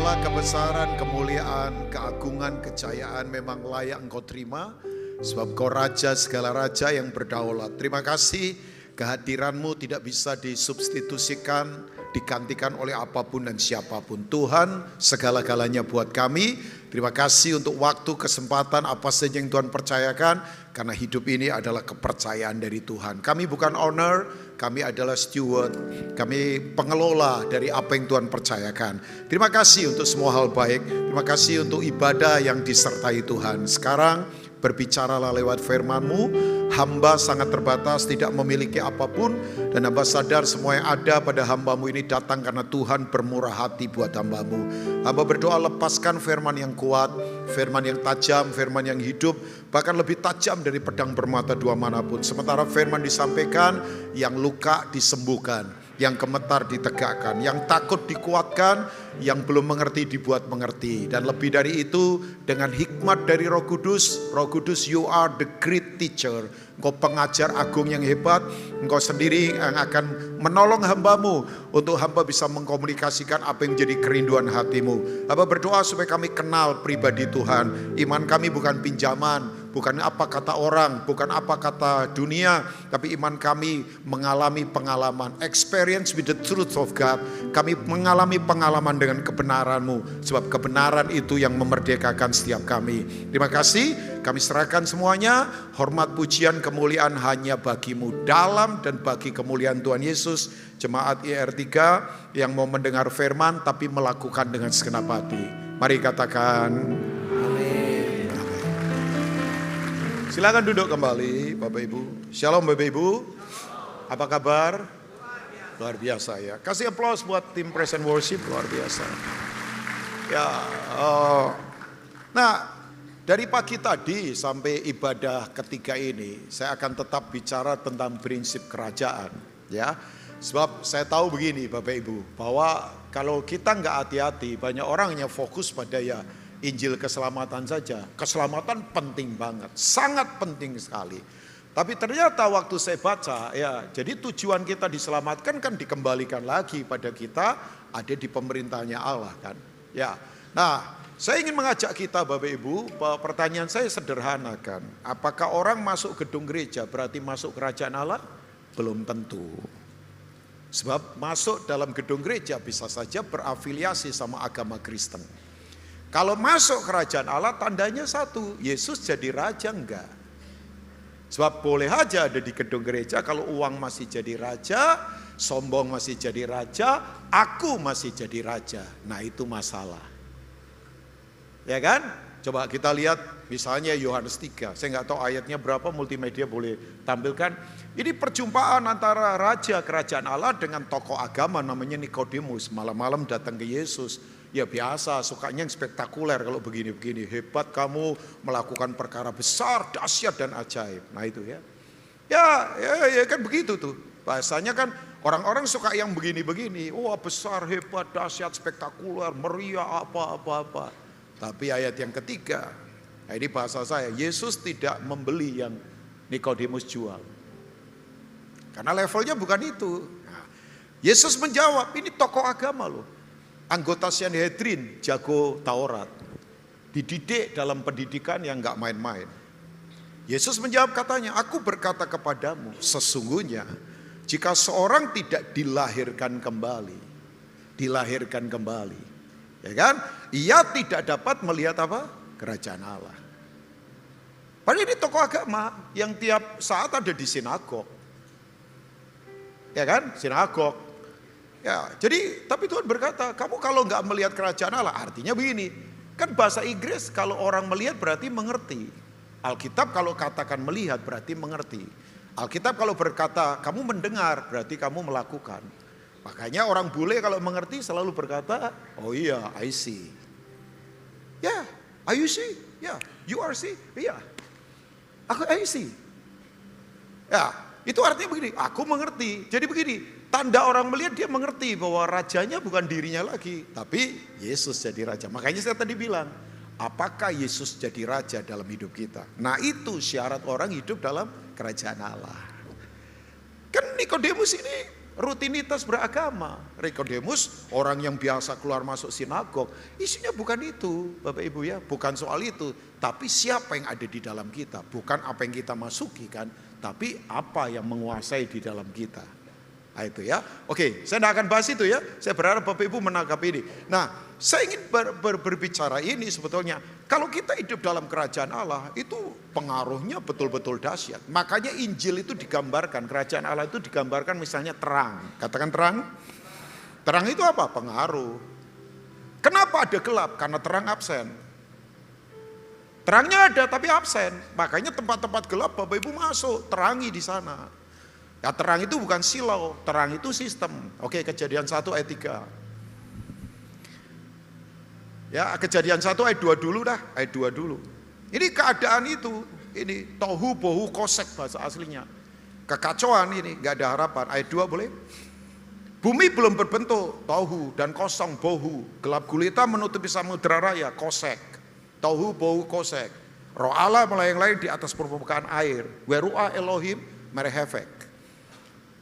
Segala kebesaran, kemuliaan, keagungan, kejayaan memang layak Engkau terima. Sebab Engkau Raja segala raja yang berdaulat. Terima kasih kehadiran-Mu tidak bisa disubstitusikan, digantikan oleh apapun dan siapapun. Tuhan segala-galanya buat kami. Terima kasih untuk waktu, kesempatan, apa saja yang Tuhan percayakan. Karena hidup ini adalah kepercayaan dari Tuhan. Kami bukan owner, kami adalah steward. Kami pengelola dari apa yang Tuhan percayakan. Terima kasih untuk semua hal baik. Terima kasih untuk ibadah yang disertai Tuhan. Sekarang berbicaralah lewat firman-Mu. Hamba sangat terbatas, tidak memiliki apapun. Dan hamba sadar semua yang ada pada hamba-Mu ini datang karena Tuhan bermurah hati buat hamba-Mu. Hamba berdoa lepaskan firman yang kuat, firman yang tajam, firman yang hidup. Bahkan lebih tajam dari pedang bermata dua manapun. Sementara firman disampaikan, yang luka disembuhkan, yang gemetar ditegakkan, yang takut dikuatkan, yang belum mengerti dibuat mengerti. Dan lebih dari itu, dengan hikmat dari Roh Kudus, you are the great teacher. Engkau pengajar agung yang hebat, Engkau sendiri yang akan menolong hamba-Mu untuk hamba bisa mengkomunikasikan apa yang menjadi kerinduan hati-Mu. Hamba berdoa supaya kami kenal pribadi Tuhan. Iman kami bukan pinjaman, bukan apa kata orang, bukan apa kata dunia, tapi iman kami mengalami pengalaman, experience with the truth of God. Kami mengalami pengalaman dengan kebenaran-Mu, sebab kebenaran itu yang memerdekakan setiap kami. Terima kasih, kami serahkan semuanya, hormat, pujian, kemuliaan hanya bagi-Mu dalam dan bagi kemuliaan Tuhan Yesus. Jemaat IR3 yang mau mendengar firman tapi melakukan dengan segenap hati. Mari katakan Amin. silakan duduk kembali Bapak Ibu. Shalom Bapak Ibu. Apa kabar? Luar biasa ya. Kasih aplaus buat tim Praise and Worship, luar biasa. Ya, nah dari pagi tadi sampai ibadah ketiga ini, saya akan tetap bicara tentang prinsip kerajaan. Ya, sebab saya tahu begini Bapak Ibu, bahwa kalau kita nggak hati-hati, banyak orang hanya fokus pada ya Injil keselamatan saja. Keselamatan penting banget, sangat penting sekali. Tapi ternyata waktu saya baca, ya jadi tujuan kita diselamatkan kan dikembalikan lagi pada kita ada di pemerintahnya Allah kan. Ya, nah saya ingin mengajak kita Bapak Ibu, bahwa pertanyaan saya sederhana kan. Apakah orang masuk gedung gereja berarti masuk kerajaan Allah? Belum tentu. Sebab masuk dalam gedung gereja bisa saja berafiliasi sama agama Kristen. Kalau masuk kerajaan Allah tandanya satu, Yesus jadi raja enggak? Sebab boleh aja ada di gedung gereja kalau uang masih jadi raja, sombong masih jadi raja, aku masih jadi raja. Nah itu masalah. Ya kan? Coba kita lihat misalnya Yohanes 3. Saya nggak tahu ayatnya berapa, multimedia boleh tampilkan. Ini perjumpaan antara raja kerajaan Allah dengan tokoh agama namanya Nikodemus. Malam-malam datang ke Yesus. Ya biasa, sukanya yang spektakuler kalau begini-begini. Hebat kamu melakukan perkara besar, dahsyat dan ajaib. Nah itu ya. Ya kan begitu tuh. Bahasanya kan orang-orang suka yang begini-begini. Wah besar, hebat, dahsyat, spektakuler, meriah, apa-apa. Tapi ayat yang ketiga, nah ini bahasa saya, Yesus tidak membeli yang Nikodemus jual. Karena levelnya bukan itu. Nah, Yesus menjawab, ini tokoh agama loh. Anggota Sanhedrin, jago Taurat. Dididik dalam pendidikan yang gak main-main. Yesus menjawab katanya, aku berkata kepadamu, sesungguhnya jika seorang tidak dilahirkan kembali, ya kan? Ia tidak dapat melihat apa? Kerajaan Allah. Padahal ini tokoh agama yang tiap saat ada di sinagog. Ya kan? Sinagog. Ya, jadi tapi Tuhan berkata, kamu kalau nggak melihat kerajaan Allah, artinya begini. Kan bahasa Inggris kalau orang melihat berarti mengerti. Alkitab kalau katakan melihat berarti mengerti. Alkitab kalau berkata kamu mendengar berarti kamu melakukan. Makanya orang bule kalau mengerti selalu berkata, oh iya, I see. Ya, are you see? Ya, you are see? Iya. I see. Ya, itu artinya begini, aku mengerti. Jadi begini, tanda orang melihat dia mengerti bahwa rajanya bukan dirinya lagi, tapi Yesus jadi raja. Makanya saya tadi bilang, apakah Yesus jadi raja dalam hidup kita? Nah itu syarat orang hidup dalam kerajaan Allah. Kan Nikodemus ini rutinitas beragama. Nikodemus orang yang biasa keluar masuk sinagog. Isunya bukan itu Bapak Ibu ya, bukan soal itu. Tapi siapa yang ada di dalam kita, bukan apa yang kita masuki kan, tapi apa yang menguasai di dalam kita. Nah itu ya. Oke, saya tidak akan bahas itu ya. Saya berharap Bapak Ibu menangkap ini. Nah, saya ingin berbicara ini sebetulnya. Kalau kita hidup dalam kerajaan Allah, itu pengaruhnya betul-betul dahsyat. Makanya Injil itu digambarkan, kerajaan Allah itu digambarkan misalnya terang. Katakan terang. Terang itu apa? Pengaruh. Kenapa ada gelap? Karena terang absen. Terangnya ada tapi absen. Makanya tempat-tempat gelap Bapak Ibu masuk, terangi di sana. Ya terang itu bukan silau, terang itu sistem. Oke, Kejadian 1 ayat 3. Ya, Kejadian 1 ayat 2 dulu dah, ayat 2 dulu. Ini keadaan itu, ini tohu bohu kosek bahasa aslinya. Kekacauan ini, gak ada harapan. Ayat 2 boleh? Bumi belum berbentuk, tohu dan kosong bohu. Gelap gulita menutupi samudera raya, kosek. Tohu bohu kosek. Roh Allah melayang-layang di atas permukaan air. Weru'a Elohim merehefek.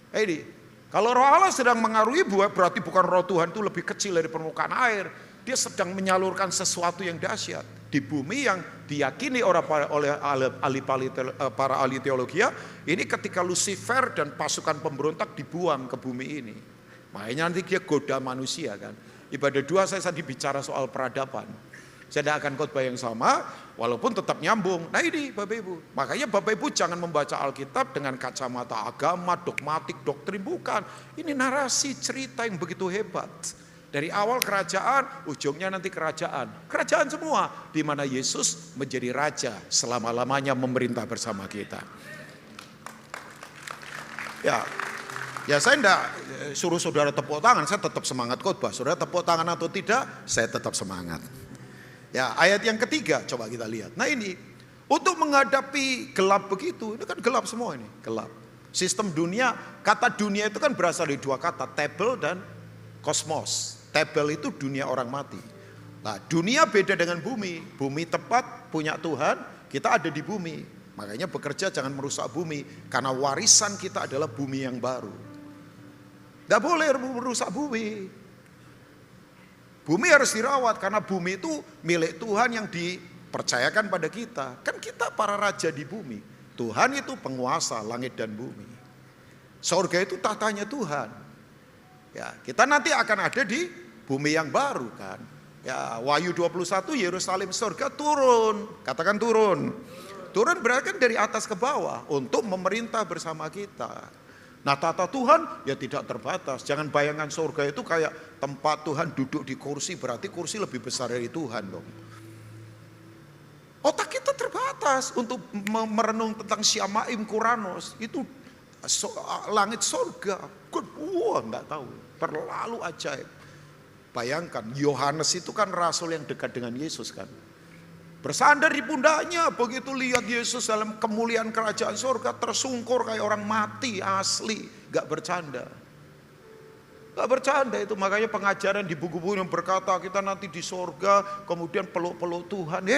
Ini, kalau roh Allah sedang mengaruhi berarti bukan roh Tuhan itu lebih kecil dari permukaan air. Dia sedang menyalurkan sesuatu yang dahsyat di bumi yang diyakini oleh para ahli teologi. Ini ketika Lucifer dan pasukan pemberontak dibuang ke bumi ini. Makanya nanti dia goda manusia kan. Ibadah 2 saya tadi bicara soal peradaban. Saya tidak akan khotbah yang sama, walaupun tetap nyambung. Nah ini Bapak Ibu, makanya Bapak Ibu jangan membaca Alkitab dengan kacamata agama, dogmatik, doktrin, bukan. Ini narasi cerita yang begitu hebat. Dari awal kerajaan, ujungnya nanti kerajaan. Kerajaan semua, di mana Yesus menjadi raja selama-lamanya memerintah bersama kita. Ya saya tidak suruh saudara tepuk tangan, saya tetap semangat khotbah. Saudara tepuk tangan atau tidak, saya tetap semangat. Ya, ayat yang ketiga coba kita lihat. Nah ini, untuk menghadapi gelap begitu, ini kan gelap semua ini, gelap. Sistem dunia, kata dunia itu kan berasal dari 2 kata, Tebel dan kosmos. Tebel itu dunia orang mati. Nah, dunia beda dengan bumi. Bumi tepat punya Tuhan, kita ada di bumi. Makanya bekerja jangan merusak bumi, karena warisan kita adalah bumi yang baru. Tidak boleh merusak bumi. Bumi harus dirawat karena bumi itu milik Tuhan yang dipercayakan pada kita. Kan kita para raja di bumi. Tuhan itu penguasa langit dan bumi. Surga itu tatanya Tuhan. Ya, kita nanti akan ada di bumi yang baru kan. Ya, Wahyu 21 Yerusalem surga turun. Katakan turun. Turun berarti kan dari atas ke bawah untuk memerintah bersama kita. Nah tata Tuhan ya tidak terbatas. Jangan bayangkan surga itu kayak tempat Tuhan duduk di kursi, berarti kursi lebih besar dari Tuhan dong. Otak kita terbatas untuk merenung tentang Syamaim Kuranos. Itu langit surga. Wah nggak tahu, terlalu ajaib. Bayangkan Yohanes itu kan rasul yang dekat dengan Yesus kan. Bersandar di pundaknya, begitu lihat Yesus dalam kemuliaan kerajaan surga, tersungkur kayak orang mati asli, gak bercanda. Gak bercanda itu, makanya pengajaran di buku-buku yang berkata kita nanti di surga, kemudian peluk-peluk Tuhan.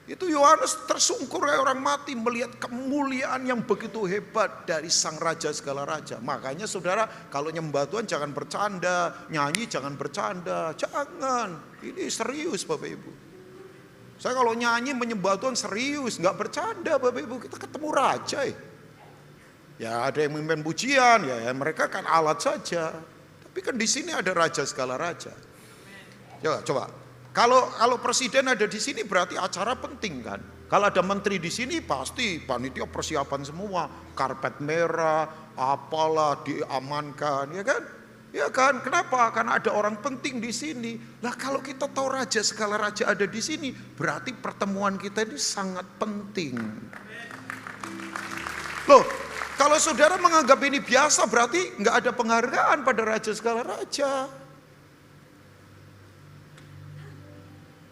Itu Yohanes tersungkur kayak orang mati melihat kemuliaan yang begitu hebat dari sang raja segala raja. Makanya saudara, kalau nyembah Tuhan jangan bercanda, nyanyi jangan bercanda, jangan. Ini serius Bapak Ibu. Saya kalau nyanyi menyembah Tuhan serius, nggak bercanda Bapak Ibu, kita ketemu raja ya. Ya ada yang memimpin pujian, ya mereka kan alat saja. Tapi kan di sini ada raja segala raja. Coba. Kalau presiden ada di sini berarti acara penting kan. Kalau ada menteri di sini pasti panitia persiapan semua, karpet merah, apalah diamankan, ya kan? Ya kan, kenapa? Karena ada orang penting di sini. Nah kalau kita tahu raja segala raja ada di sini, berarti pertemuan kita ini sangat penting. Loh, kalau saudara menganggap ini biasa, berarti nggak ada penghargaan pada raja segala raja.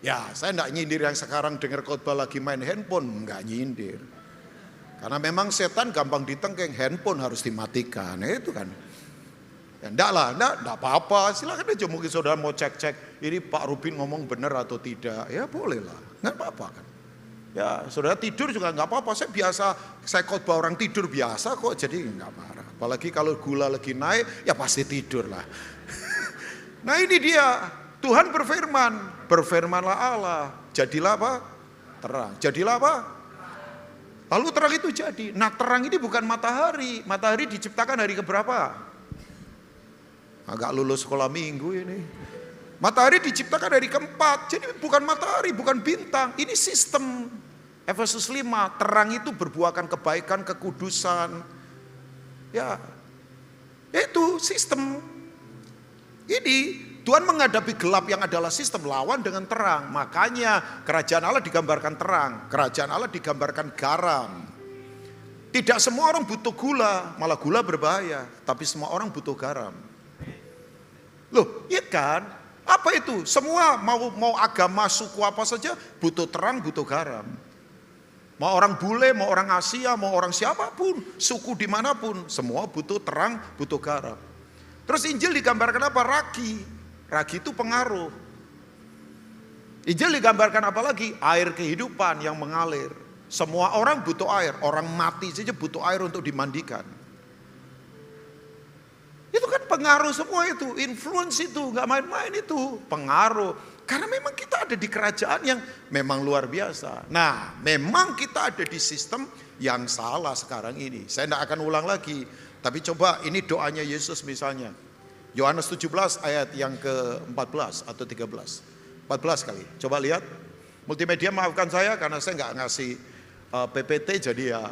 Ya, saya nggak nyindir yang sekarang dengar khotbah lagi main handphone, nggak nyindir. Karena memang setan gampang ditengking, handphone harus dimatikan, itu kan. Ya enggak lah, enggak apa-apa, silakan aja mungkin saudara mau cek-cek ini Pak Rubin ngomong benar atau tidak, ya boleh lah, enggak apa-apa kan. Ya saudara tidur juga enggak apa-apa, saya khotbah orang tidur biasa kok, jadi enggak marah. Apalagi kalau gula lagi naik, ya pasti tidur lah. Nah ini dia, Tuhan berfirman, berfirmanlah Allah, jadilah apa? Terang. Jadilah apa? Lalu terang itu jadi. Nah terang ini bukan matahari. Matahari diciptakan hari keberapa? Agak lulus sekolah minggu ini. Matahari diciptakan hari keempat. Jadi bukan matahari, bukan bintang. Ini sistem. Efesus 5, terang itu berbuahkan kebaikan, kekudusan. Ya, itu sistem. Ini Tuhan menghadapi gelap yang adalah sistem, lawan dengan terang. Makanya kerajaan Allah digambarkan terang. Kerajaan Allah digambarkan garam. Tidak semua orang butuh gula, malah gula berbahaya. Tapi semua orang butuh garam. Loh, iya kan? Apa itu? Semua mau agama, suku apa saja butuh terang, butuh garam. Mau orang bule, mau orang Asia, mau orang siapapun, suku dimanapun, semua butuh terang, butuh garam. Terus Injil digambarkan apa? Ragi. Ragi itu pengaruh. Injil digambarkan apa lagi? Air kehidupan yang mengalir. Semua orang butuh air. Orang mati saja butuh air untuk dimandikan. Itu kan pengaruh semua itu. Influence itu, gak main-main itu. Pengaruh. Karena memang kita ada di kerajaan yang memang luar biasa. Nah, memang kita ada di sistem yang salah sekarang ini. Saya tidak akan ulang lagi. Tapi coba ini doanya Yesus misalnya. Yohanes 17 ayat yang ke-14 atau 13. 14 kali. Coba lihat. Multimedia maafkan saya karena saya nggak ngasih PPT jadi ya.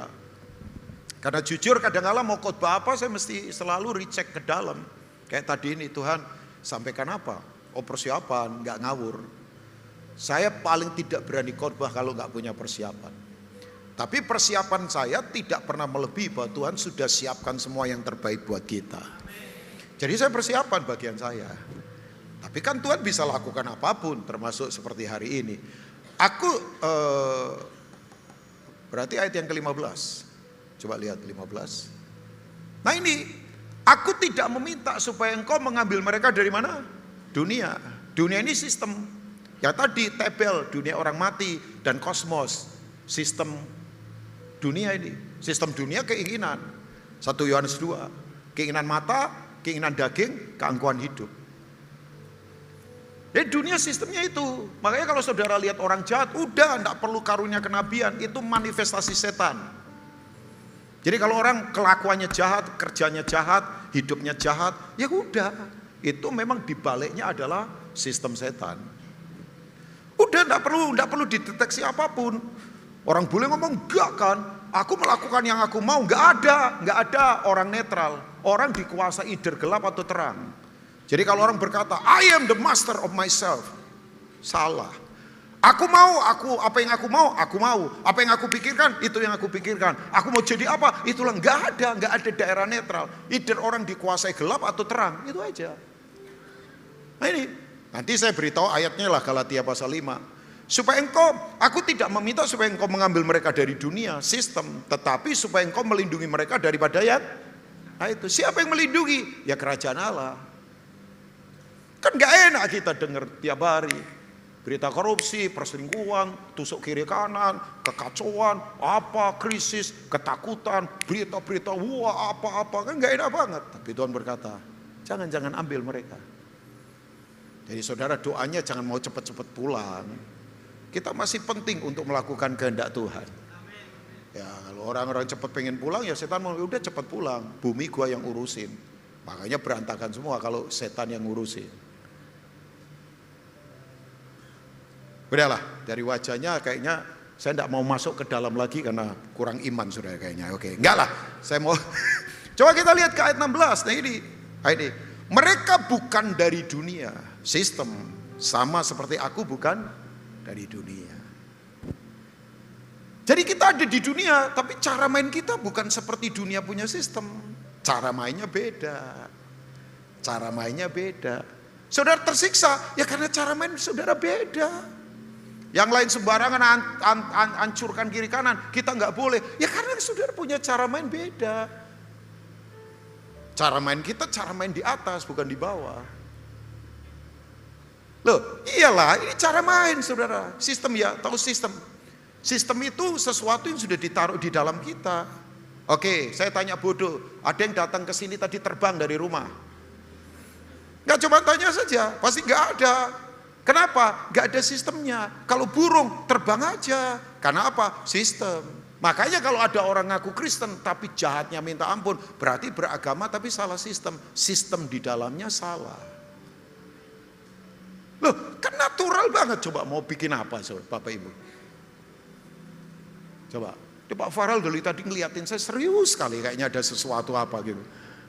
Karena jujur kadang-kala mau khotbah apa saya mesti selalu recheck ke dalam. Kayak tadi ini Tuhan sampaikan apa? Oh persiapan, nggak ngawur. Saya paling tidak berani khotbah kalau nggak punya persiapan. Tapi persiapan saya tidak pernah melebihi bahwa Tuhan sudah siapkan semua yang terbaik buat kita. Jadi saya persiapan bagian saya. Tapi kan Tuhan bisa lakukan apapun, termasuk seperti hari ini. Aku berarti ayat yang ke-15. Coba lihat 15. Nah ini, aku tidak meminta supaya engkau mengambil mereka dari mana? Dunia. Dunia ini sistem. Ya tadi tabel, dunia orang mati dan kosmos. Sistem dunia ini. Sistem dunia keinginan. 1 Yohanes 2. Keinginan mata, keinginan daging, keangkuhan hidup. Jadi dunia sistemnya itu. Makanya kalau saudara lihat orang jahat, udah enggak perlu karunia kenabian. Itu manifestasi setan. Jadi kalau orang kelakuannya jahat, kerjanya jahat, hidupnya jahat, ya udah. Itu memang dibaliknya adalah sistem setan. Udah enggak perlu dideteksi apapun. Orang boleh ngomong enggak kan, aku melakukan yang aku mau, enggak ada orang netral. Orang dikuasai either gelap atau terang. Jadi kalau orang berkata, I am the master of myself. Salah. Aku mau, apa yang aku mau, aku mau. Apa yang aku pikirkan, itu yang aku pikirkan. Aku mau jadi apa, itulah. Enggak ada daerah netral. Either orang dikuasai gelap atau terang, itu aja. Nah ini, nanti saya beritahu ayatnya lah Galatia pasal 5. Supaya aku tidak meminta supaya engkau mengambil mereka dari dunia, sistem. Tetapi supaya engkau melindungi mereka daripada yang, nah itu, siapa yang melindungi? Ya kerajaan Allah. Kan gak enak kita dengar tiap hari. Berita korupsi, perselingkuhan, tusuk kiri kanan, kekacauan, apa, krisis, ketakutan, berita-berita, wah apa-apa. Kan gak enak banget. Tapi Tuhan berkata, jangan ambil mereka. Jadi saudara doanya jangan mau cepat-cepat pulang. Kita masih penting untuk melakukan kehendak Tuhan. Ya kalau orang-orang cepat pengen pulang ya setan mau udah cepat pulang. Bumi gua yang urusin. Makanya berantakan semua kalau setan yang ngurusin. Udahlah dari wajahnya kayaknya saya tidak mau masuk ke dalam lagi karena kurang iman saudara kayaknya. Oke, enggak lah. Saya mau coba kita lihat ke ayat 16. Nah ini. Mereka bukan dari dunia. Sistem sama seperti aku bukan dari dunia. Jadi kita ada di dunia, tapi cara main kita bukan seperti dunia punya sistem. Cara mainnya beda. Cara mainnya beda. Saudara tersiksa, ya karena cara main saudara beda. Yang lain sembarangan hancurkan kiri kanan, kita nggak boleh. Ya karena saudara punya cara main beda. Cara main kita, cara main di atas, bukan di bawah. Loh, iyalah, ini cara main saudara. Sistem ya, tahu sistem. Sistem itu sesuatu yang sudah ditaruh di dalam kita. Oke, saya tanya bodoh, ada yang datang ke sini tadi terbang dari rumah? Nggak, cuma tanya saja, pasti nggak ada. Kenapa? Nggak ada sistemnya. Kalau burung terbang aja, karena apa? Sistem. Makanya kalau ada orang ngaku Kristen tapi jahatnya minta ampun, berarti beragama tapi salah sistem. Sistem di dalamnya salah. Loh, kan natural banget. Coba mau bikin apa Bapak Ibu? Coba Pak Farel dulu tadi ngeliatin saya serius sekali, kayaknya ada sesuatu apa gitu.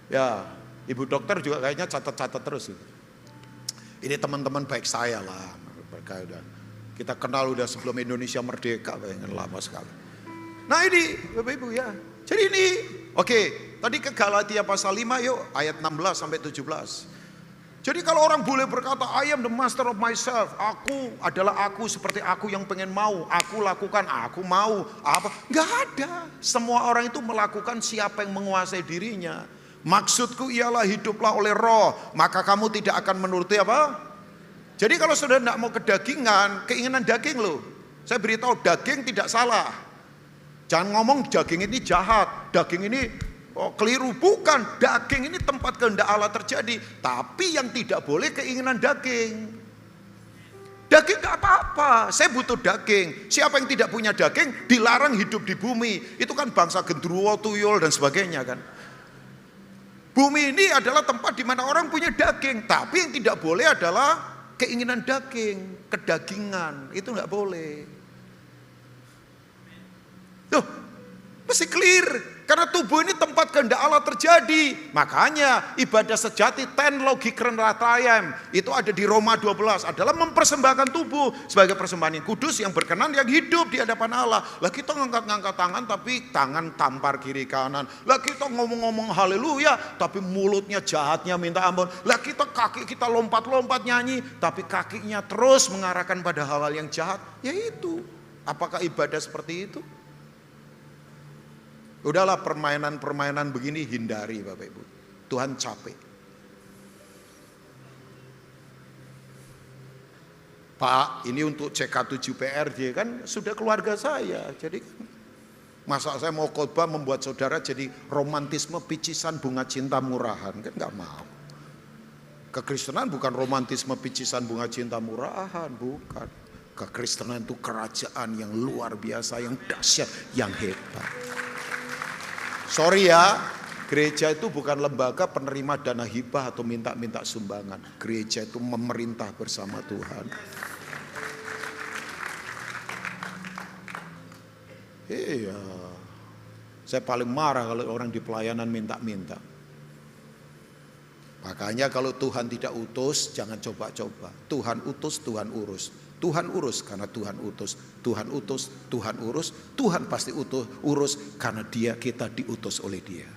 Ya, Ibu dokter juga kayaknya catat-catat terus gitu. Ini teman-teman baik saya lah. Kita kenal udah sebelum Indonesia merdeka, kayaknya lama sekali. Nah ini Bapak Ibu ya. Jadi ini, oke, tadi ke Galatia pasal 5 yuk, ayat 16 sampai 17. Jadi kalau orang boleh berkata, I am the master of myself. Aku adalah aku seperti aku yang pengen mau. Aku lakukan, aku mau. Apa? Nggak ada. Semua orang itu melakukan siapa yang menguasai dirinya. Maksudku ialah hiduplah oleh roh. Maka kamu tidak akan menuruti apa? Jadi kalau sudah tidak mau kedagingan, keinginan daging loh. Saya beritahu daging tidak salah. Jangan ngomong daging ini jahat. Daging ini keliru, bukan. Daging ini tempat kehendak Allah terjadi. Tapi yang tidak boleh keinginan daging. Daging gak apa-apa, saya butuh daging. Siapa yang tidak punya daging dilarang hidup di bumi. Itu kan bangsa gendruwo, tuyul dan sebagainya kan. Bumi ini adalah tempat di mana orang punya daging. Tapi yang tidak boleh adalah keinginan daging, kedagingan. Itu gak boleh. Tuh, mesti clear. Karena tubuh ini tempat kehendak Allah terjadi. Makanya ibadah sejati ten logikrenratayam itu ada di Roma 12 adalah mempersembahkan tubuh sebagai persembahan yang kudus, yang berkenan, yang hidup di hadapan Allah. Lah kita ngangkat-ngangkat tangan tapi tangan tampar kiri kanan. Lah kita ngomong-ngomong haleluya tapi mulutnya jahatnya minta ampun. Lah kita kaki kita lompat-lompat nyanyi tapi kakinya terus mengarahkan pada hal-hal yang jahat. Ya itu. Apakah ibadah seperti itu? Udahlah permainan-permainan begini hindari Bapak Ibu. Tuhan capek. Pak, ini untuk CK7 PRJ kan sudah keluarga saya. Jadi masa saya mau khotbah membuat saudara jadi romantisme picisan bunga cinta murahan, kan nggak mau. Kekristenan bukan romantisme picisan bunga cinta murahan, bukan. Kekristenan itu kerajaan yang luar biasa, yang dahsyat, yang hebat. Sorry ya, gereja itu bukan lembaga penerima dana hibah atau minta-minta sumbangan. Gereja itu memerintah bersama Tuhan. Iya, saya paling marah kalau orang di pelayanan minta-minta. Makanya kalau Tuhan tidak utus, jangan coba-coba. Tuhan utus, Tuhan urus. Tuhan urus karena Tuhan utus. Tuhan utus, Tuhan urus. Tuhan pasti urus karena kita diutus oleh Dia.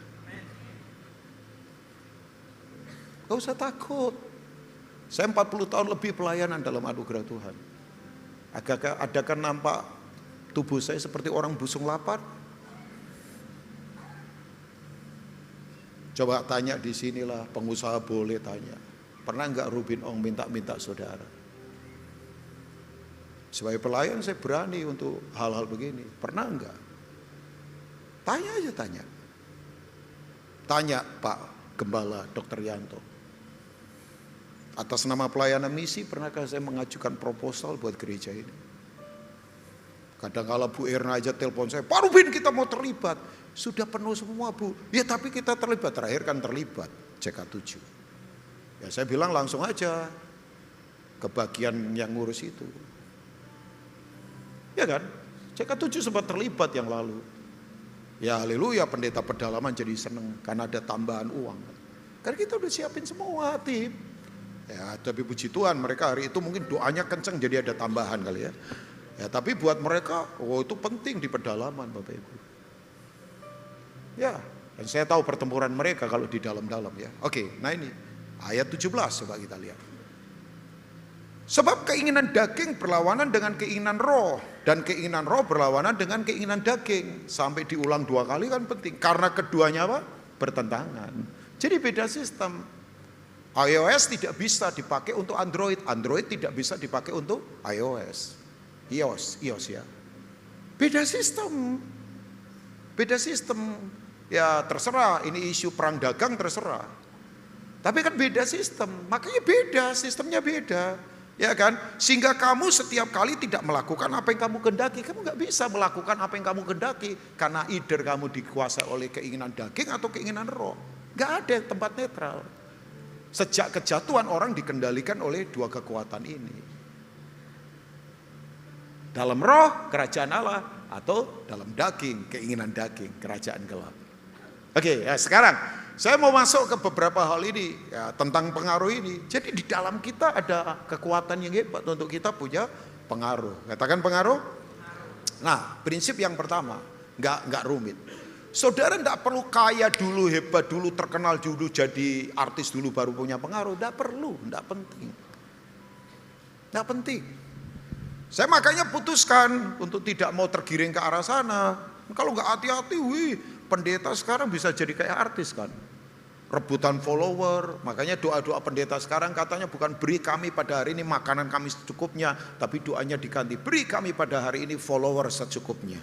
Gak usah takut. Saya 40 tahun lebih pelayanan dalam anugerah Tuhan. Adakah nampak tubuh saya seperti orang busung lapar? Coba tanya di sinilah, pengusaha boleh tanya. Pernah enggak Rubin Ong minta-minta saudara? Sebagai pelayan saya berani untuk hal-hal begini. Pernah enggak? Tanya aja tanya. Tanya Pak Gembala Dr. Yanto. Atas nama pelayanan misi pernahkah saya mengajukan proposal buat gereja ini? Kadang-kala Bu Erna aja telepon saya, Pak Rubin kita mau terlibat. Sudah penuh semua Bu. Ya tapi kita terlibat, terakhir kan terlibat CK7. Ya saya bilang langsung aja ke bagian yang ngurus itu. Ya kan, CK7 sempat terlibat yang lalu. Ya haleluya, pendeta pedalaman jadi seneng karena ada tambahan uang. Karena kita udah siapin semua tim. Ya tapi puji Tuhan mereka hari itu mungkin doanya kenceng jadi ada tambahan kali ya. Ya tapi buat mereka, itu penting di pedalaman Bapak Ibu. Ya, dan saya tahu pertempuran mereka kalau di dalam-dalam ya. Oke, nah ini ayat 17 coba kita lihat. Sebab keinginan daging berlawanan dengan keinginan roh. Dan keinginan roh berlawanan dengan keinginan daging. Sampai diulang 2 kali kan penting. Karena keduanya apa? Bertentangan. Jadi beda sistem. iOS tidak bisa dipakai untuk Android. Android tidak bisa dipakai untuk iOS. iOS ya. Beda sistem. Beda sistem. ya terserah, ini isu perang dagang terserah. Tapi kan beda sistem, makanya beda, sistemnya beda. Ya kan, sehingga kamu setiap kali tidak melakukan apa yang kamu kehendaki. Kamu gak bisa melakukan apa yang kamu kehendaki, karena either kamu dikuasai oleh keinginan daging atau keinginan roh. Gak ada tempat netral. Sejak kejatuhan orang dikendalikan oleh dua kekuatan ini. Dalam roh, kerajaan Allah, atau dalam daging, keinginan daging, kerajaan gelap. Oke, ya sekarang saya mau masuk ke beberapa hal ini ya, tentang pengaruh ini. Jadi di dalam kita ada kekuatan yang hebat untuk kita punya pengaruh. Katakan pengaruh. Nah, prinsip yang pertama, nggak rumit. Saudara tidak perlu kaya dulu, hebat dulu, terkenal dulu, jadi artis dulu baru punya pengaruh. Tidak perlu, tidak penting. Tidak penting. Saya makanya putuskan untuk tidak mau tergiring ke arah sana. Kalau nggak hati-hati, pendeta sekarang bisa jadi kayak artis kan. Rebutan follower, makanya doa-doa pendeta sekarang katanya bukan beri kami pada hari ini makanan kami secukupnya, tapi doanya diganti, beri kami pada hari ini follower secukupnya.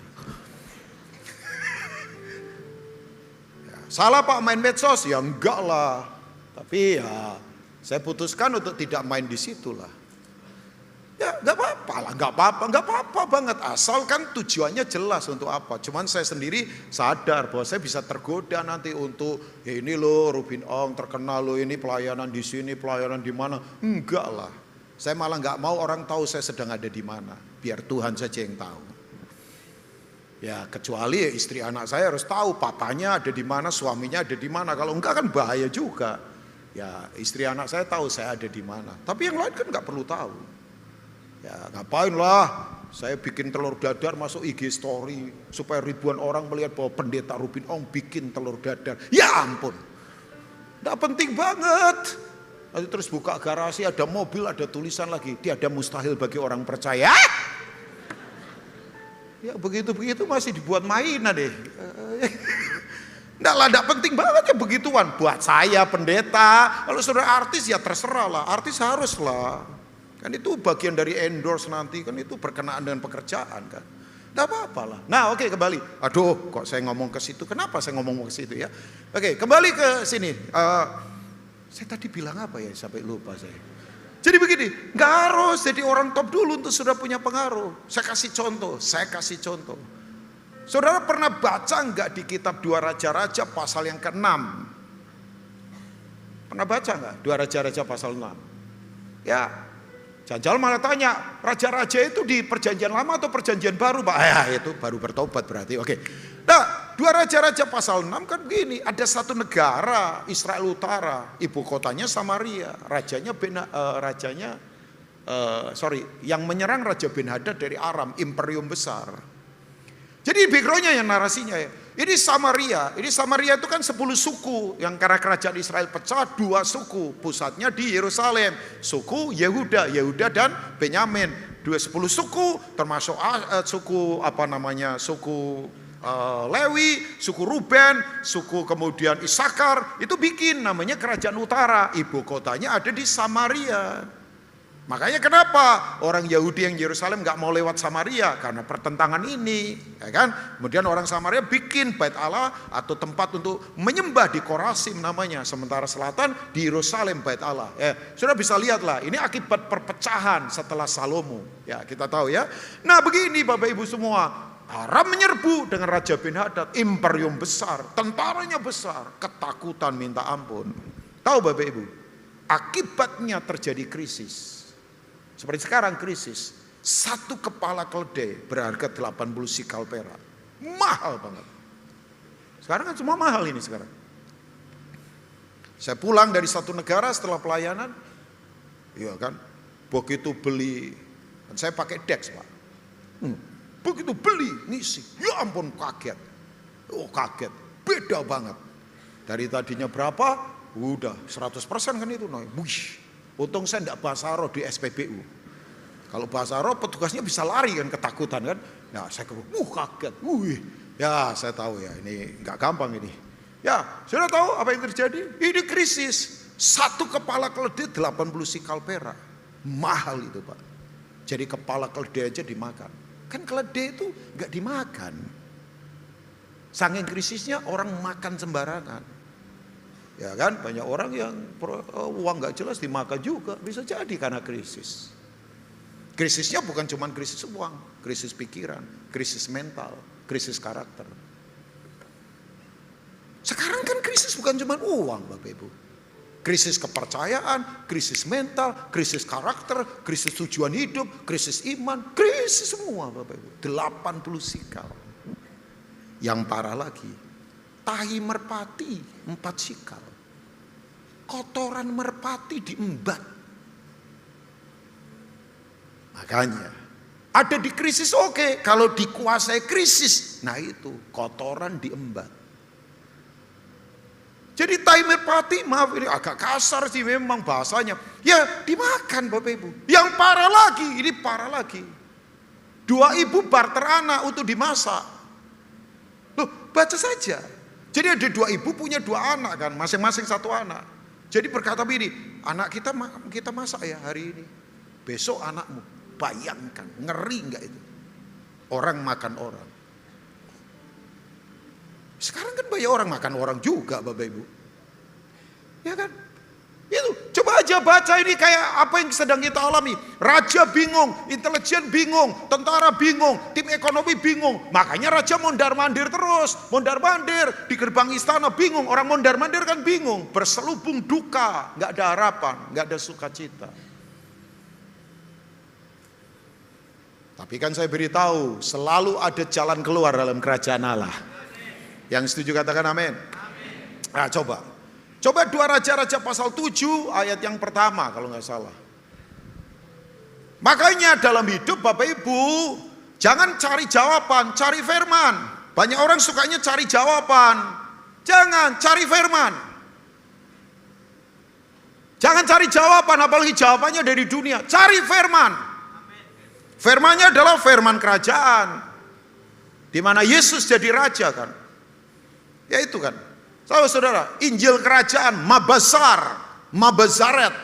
Ya, salah Pak main medsos? Ya enggak lah, tapi ya saya putuskan untuk tidak main di situ lah. Ya nggak apa-apa lah, nggak apa-apa banget, asalkan tujuannya jelas untuk apa. Cuman saya sendiri sadar bahwa saya bisa tergoda nanti untuk ya ini loh Rubin Ong terkenal loh, ini pelayanan di sini, pelayanan di mana. Enggak lah, saya malah nggak mau orang tahu saya sedang ada di mana, biar Tuhan saja yang tahu. Ya kecuali ya istri anak saya harus tahu papanya ada di mana, suaminya ada di mana. Kalau enggak kan bahaya juga. Ya istri anak saya tahu saya ada di mana, tapi yang lain kan nggak perlu tahu. Ya ngapain lah, saya bikin telur dadar masuk IG story supaya ribuan orang melihat bahwa pendeta Rubin Ong bikin telur dadar. Ya ampun, tidak penting banget. Nanti terus buka garasi ada mobil, ada tulisan lagi, tiada mustahil bagi orang percaya. Ya begitu-begitu masih dibuat mainan deh. Nggak lah, nggak penting banget ya begituan. Buat saya pendeta, kalau saudara artis ya terserah lah, artis harus lah. Kan itu bagian dari endorse nanti, kan itu berkenaan dengan pekerjaan kan. Tidak apa-apa lah. Nah oke, kembali. Aduh kok saya ngomong ke situ, kenapa saya ngomong ke situ ya. Oke kembali ke sini. Saya tadi bilang apa ya, sampai lupa saya. Jadi begini, nggak harus jadi orang top dulu untuk sudah punya pengaruh. Saya kasih contoh. Saudara pernah baca nggak di kitab 2 Raja-Raja pasal yang ke-6? Pernah baca nggak 2 Raja-Raja pasal 6? Ya, Janjal malah tanya, raja-raja itu di perjanjian lama atau perjanjian baru Pak? Ya itu baru bertobat berarti, oke. Nah 2 Raja-Raja pasal 6 kan begini, ada satu negara Israel Utara, ibu kotanya Samaria, yang menyerang Raja Ben-Hadad dari Aram, imperium besar. Jadi backgroundnya yang narasinya ya, ini Samaria itu kan 10 suku, yang karena kerajaan Israel pecah 2 suku, pusatnya di Yerusalem, suku Yehuda dan Benyamin, 10 suku termasuk suku Lewi, suku Ruben, suku kemudian Isakar, itu bikin namanya kerajaan utara, ibu kotanya ada di Samaria. Makanya kenapa orang Yahudi yang Yerusalem nggak mau lewat Samaria? Karena pertentangan ini, ya kan? Kemudian orang Samaria bikin bait Allah atau tempat untuk menyembah di Korasim namanya. Sementara selatan di Yerusalem bait Allah. Sudah bisa lihatlah, ini akibat perpecahan setelah Salomo. Ya kita tahu ya. Nah begini Bapak Ibu semua, Aram menyerbu dengan Raja Ben-Hadad, imperium besar, tentaranya besar, ketakutan minta ampun. Tahu Bapak Ibu, akibatnya terjadi krisis. Seperti sekarang krisis, 1 kepala keledai berharga 80 sikal perak. Mahal banget. Sekarang kan semua mahal ini sekarang. Saya pulang dari satu negara setelah pelayanan, iya kan, begitu beli, dan saya pakai Dex Pak. Begitu beli, ngisi, ya ampun kaget. Kaget, beda banget. Dari tadinya berapa, udah 100% kan itu. Wih. Untung saya tidak bahasa roh di SPBU. Kalau bahasa roh petugasnya bisa lari kan, ketakutan kan. Nah saya kaget. Ya saya tahu ya, ini nggak gampang ini. Ya sudah tahu apa yang terjadi? Ini krisis. 1 kepala keledai 80 sikal perak. Mahal itu Pak. Jadi kepala keledai aja dimakan. Kan keledai itu nggak dimakan. Saking krisisnya orang makan sembarangan. Ya kan, banyak orang yang uang gak jelas dimakan juga, bisa jadi karena krisis. Krisisnya bukan cuma krisis uang, krisis pikiran, krisis mental, krisis karakter. Sekarang kan krisis bukan cuma uang Bapak Ibu. Krisis kepercayaan, krisis mental, krisis karakter, krisis tujuan hidup, krisis iman, krisis semua Bapak Ibu. 80 sikal. Yang parah lagi, tahi merpati 4 sikal. Kotoran merpati diembat. Makanya ada di krisis oke, kalau dikuasai krisis, nah itu kotoran diembat. Jadi tahi merpati, maaf ini agak kasar sih memang bahasanya, ya dimakan Bapak Ibu. Yang parah lagi, ini parah lagi. 2 ibu barter anak untuk dimasak. Loh, baca saja. Jadi ada 2 ibu punya 2 anak kan, masing-masing 1 anak. Jadi berkata begini, anak kita masak ya hari ini. Besok anakmu, bayangkan, ngeri enggak itu? Orang makan orang. Sekarang kan banyak orang makan orang juga Bapak Ibu. Ya kan? Itu, coba aja baca ini kayak apa yang sedang kita alami. Raja bingung, intelijen bingung, tentara bingung, tim ekonomi bingung. Makanya raja mondar-mandir terus, mondar-mandir di gerbang istana bingung. Orang mondar-mandir kan bingung, berselubung duka, nggak ada harapan, nggak ada sukacita. Tapi kan saya beritahu, selalu ada jalan keluar dalam kerajaan Allah. Yang setuju katakan amin. Nah coba 2 Raja-Raja pasal 7 ayat yang pertama kalau nggak salah. Makanya dalam hidup Bapak Ibu, jangan cari jawaban, cari firman. Banyak orang sukanya cari jawaban. Jangan, cari firman. Jangan cari jawaban, apalagi jawabannya dari dunia. Cari firman. Firmannya adalah firman kerajaan. Di mana Yesus jadi raja kan. Ya itu kan. Saudara, Injil kerajaan Mabazaret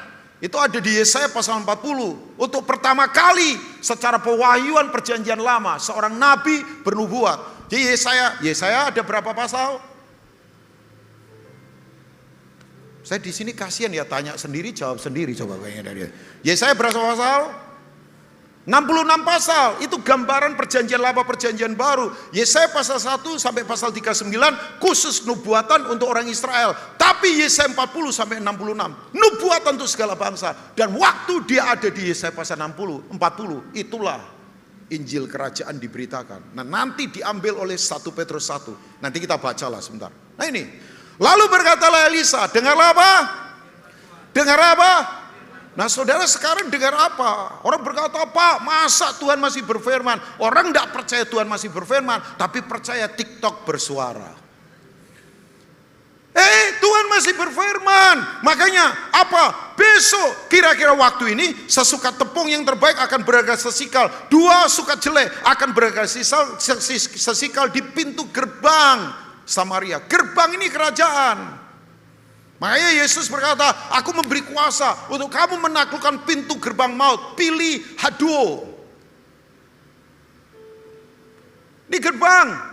itu ada di Yesaya pasal 40. Untuk pertama kali secara pewahyuan perjanjian lama seorang nabi bernubuat. Jadi Yesaya ada berapa pasal? Saya di sini kasihan ya, tanya sendiri jawab sendiri coba kayaknya dari Yesaya berapa pasal? 66 pasal, itu gambaran perjanjian lama perjanjian baru. Yesaya pasal 1 sampai pasal 39 khusus nubuatan untuk orang Israel. Tapi Yesaya 40 sampai 66 nubuatan untuk segala bangsa. Dan waktu dia ada di Yesaya pasal 40 itulah Injil kerajaan diberitakan. Nah nanti diambil oleh 1 Petrus 1. Nanti kita bacalah sebentar. Nah ini, lalu berkatalah Elisa, dengar apa? Dengar apa? Nah saudara sekarang dengar apa? Orang berkata apa? Masa Tuhan masih berfirman? Orang tidak percaya Tuhan masih berfirman, tapi percaya TikTok bersuara. Tuhan masih berfirman. Makanya apa? Besok kira-kira waktu ini sesukat tepung yang terbaik akan berharga sesikal. 2 sukat jelek akan berharga sesikal di pintu gerbang Samaria. Gerbang ini kerajaan. Makanya Yesus berkata, aku memberi kuasa untuk kamu menaklukkan pintu gerbang maut. Pilih Hado. Ini gerbang.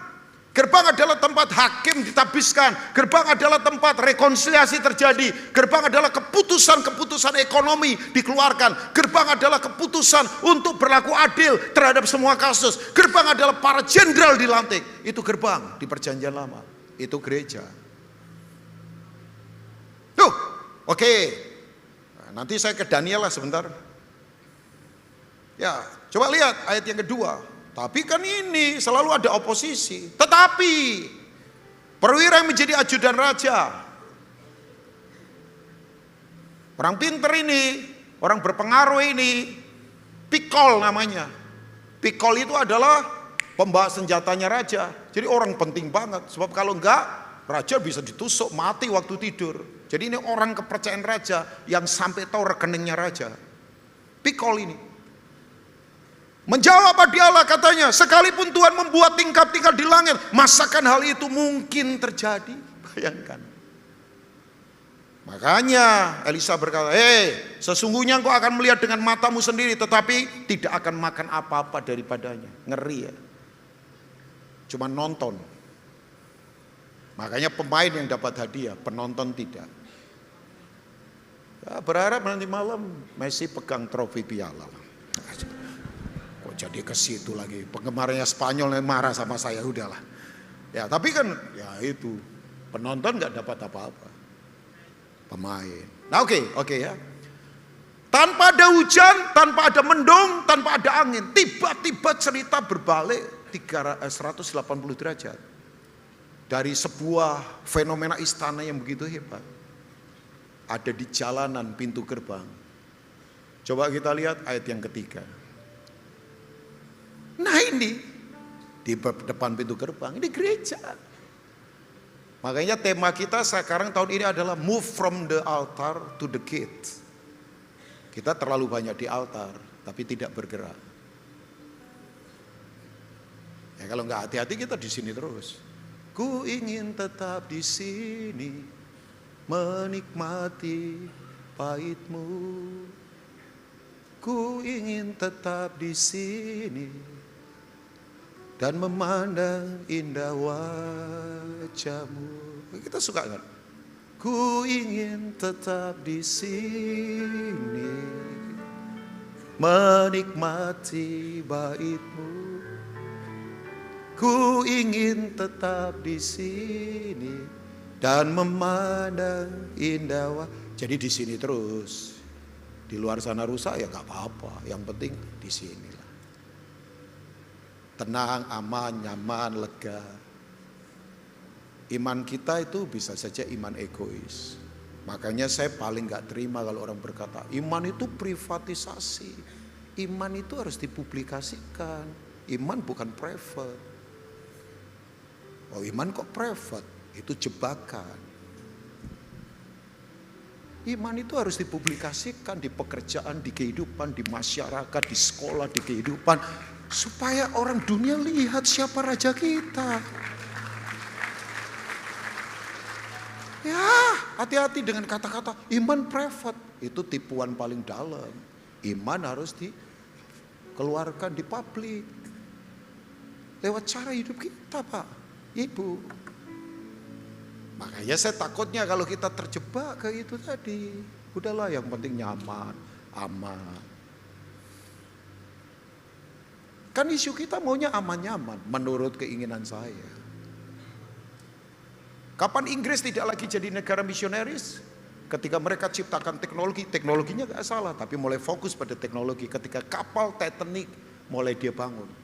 Gerbang adalah tempat hakim ditabiskan. Gerbang adalah tempat rekonsiliasi terjadi. Gerbang adalah keputusan-keputusan ekonomi dikeluarkan. Gerbang adalah keputusan untuk berlaku adil terhadap semua kasus. Gerbang adalah para jenderal dilantik. Itu gerbang di perjanjian lama. Itu gereja. Oke. Nah, nanti saya ke Daniel lah sebentar. Ya, coba lihat ayat yang kedua. Tapi kan ini selalu ada oposisi. Tetapi perwira yang menjadi ajudan raja, orang pinter ini, orang berpengaruh ini, Pikol namanya. Pikol itu adalah pembawa senjatanya raja. Jadi orang penting banget. Sebab kalau enggak, raja bisa ditusuk mati waktu tidur. Jadi ini orang kepercayaan raja yang sampai tahu rekeningnya raja. Pikol ini. Menjawab dialah katanya, sekalipun Tuhan membuat tingkap-tingkap di langit, masakan hal itu mungkin terjadi? Bayangkan. Makanya Elisa berkata, sesungguhnya engkau akan melihat dengan matamu sendiri, tetapi tidak akan makan apa-apa daripadanya. Ngeri ya. Cuma nonton. Makanya pemain yang dapat hadiah, penonton tidak. Ya, berharap nanti malam Messi pegang trofi piala. Kok jadi ke situ lagi? Penggemarnya Spanyol yang marah sama saya, udahlah. Ya, tapi kan ya itu penonton nggak dapat apa-apa. Pemain. Nah, oke ya. Tanpa ada hujan, tanpa ada mendung, tanpa ada angin, tiba-tiba cerita berbalik 180 derajat. Dari sebuah fenomena istana yang begitu hebat. Ada di jalanan pintu gerbang. Coba kita lihat ayat yang ketiga. Nah ini, di depan pintu gerbang, ini gereja. Makanya tema kita sekarang tahun ini adalah move from the altar to the gate. Kita terlalu banyak di altar, tapi tidak bergerak. Ya kalau nggak hati-hati kita di sini terus. Ku ingin tetap di sini, menikmati pahitmu. Ku ingin tetap di sini dan memandang indah wajahmu. Kita suka kan? Ku ingin tetap di sini, menikmati baitmu. Ku ingin tetap di sini dan memandang indah. Jadi di sini terus. Di luar sana rusak ya nggak apa-apa. Yang penting di sinilah. Tenang, aman, nyaman, lega. Iman kita itu bisa saja iman egois. Makanya saya paling nggak terima kalau orang berkata iman itu privatisasi. Iman itu harus dipublikasikan. Iman bukan private. Oh iman kok private? Itu jebakan. Iman itu harus dipublikasikan di pekerjaan, di kehidupan, di masyarakat, di sekolah, di kehidupan. Supaya orang dunia lihat siapa raja kita. Ya hati-hati dengan kata-kata iman private. Itu tipuan paling dalam. Iman harus dikeluarkan di publik. Lewat cara hidup kita Pak. Ibu, makanya saya takutnya kalau kita terjebak ke itu tadi. Udahlah yang penting nyaman, aman. Kan isu kita maunya aman-nyaman menurut keinginan saya. Kapan Inggris tidak lagi jadi negara misionaris? Ketika mereka ciptakan teknologi, teknologinya gak salah, tapi mulai fokus pada teknologi. Ketika kapal Titanic mulai dia bangun.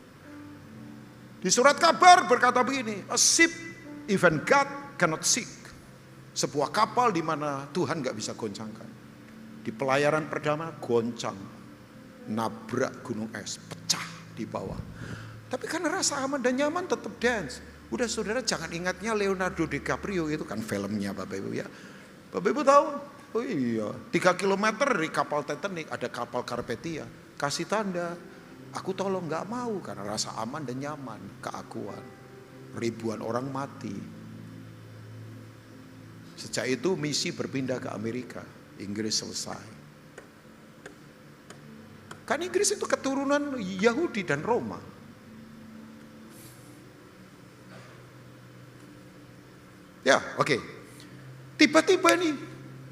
Di surat kabar berkata begini, a ship even God cannot sink. Sebuah kapal di mana Tuhan gak bisa goncangkan. Di pelayaran perdamaian goncang, nabrak gunung es, pecah di bawah. Tapi karena rasa aman dan nyaman tetap dance. Udah saudara jangan ingatnya Leonardo DiCaprio itu kan filmnya Bapak Ibu ya. Bapak Ibu tahu? Oh iya, 3 kilometer dari kapal Titanic ada kapal Carpathia. Kasih tanda. Aku tolong gak mau karena rasa aman dan nyaman, keakuan. Ribuan orang mati. Sejak itu misi berpindah ke Amerika. Inggris selesai. Kan Inggris itu keturunan Yahudi dan Roma. Ya oke. Tiba-tiba ini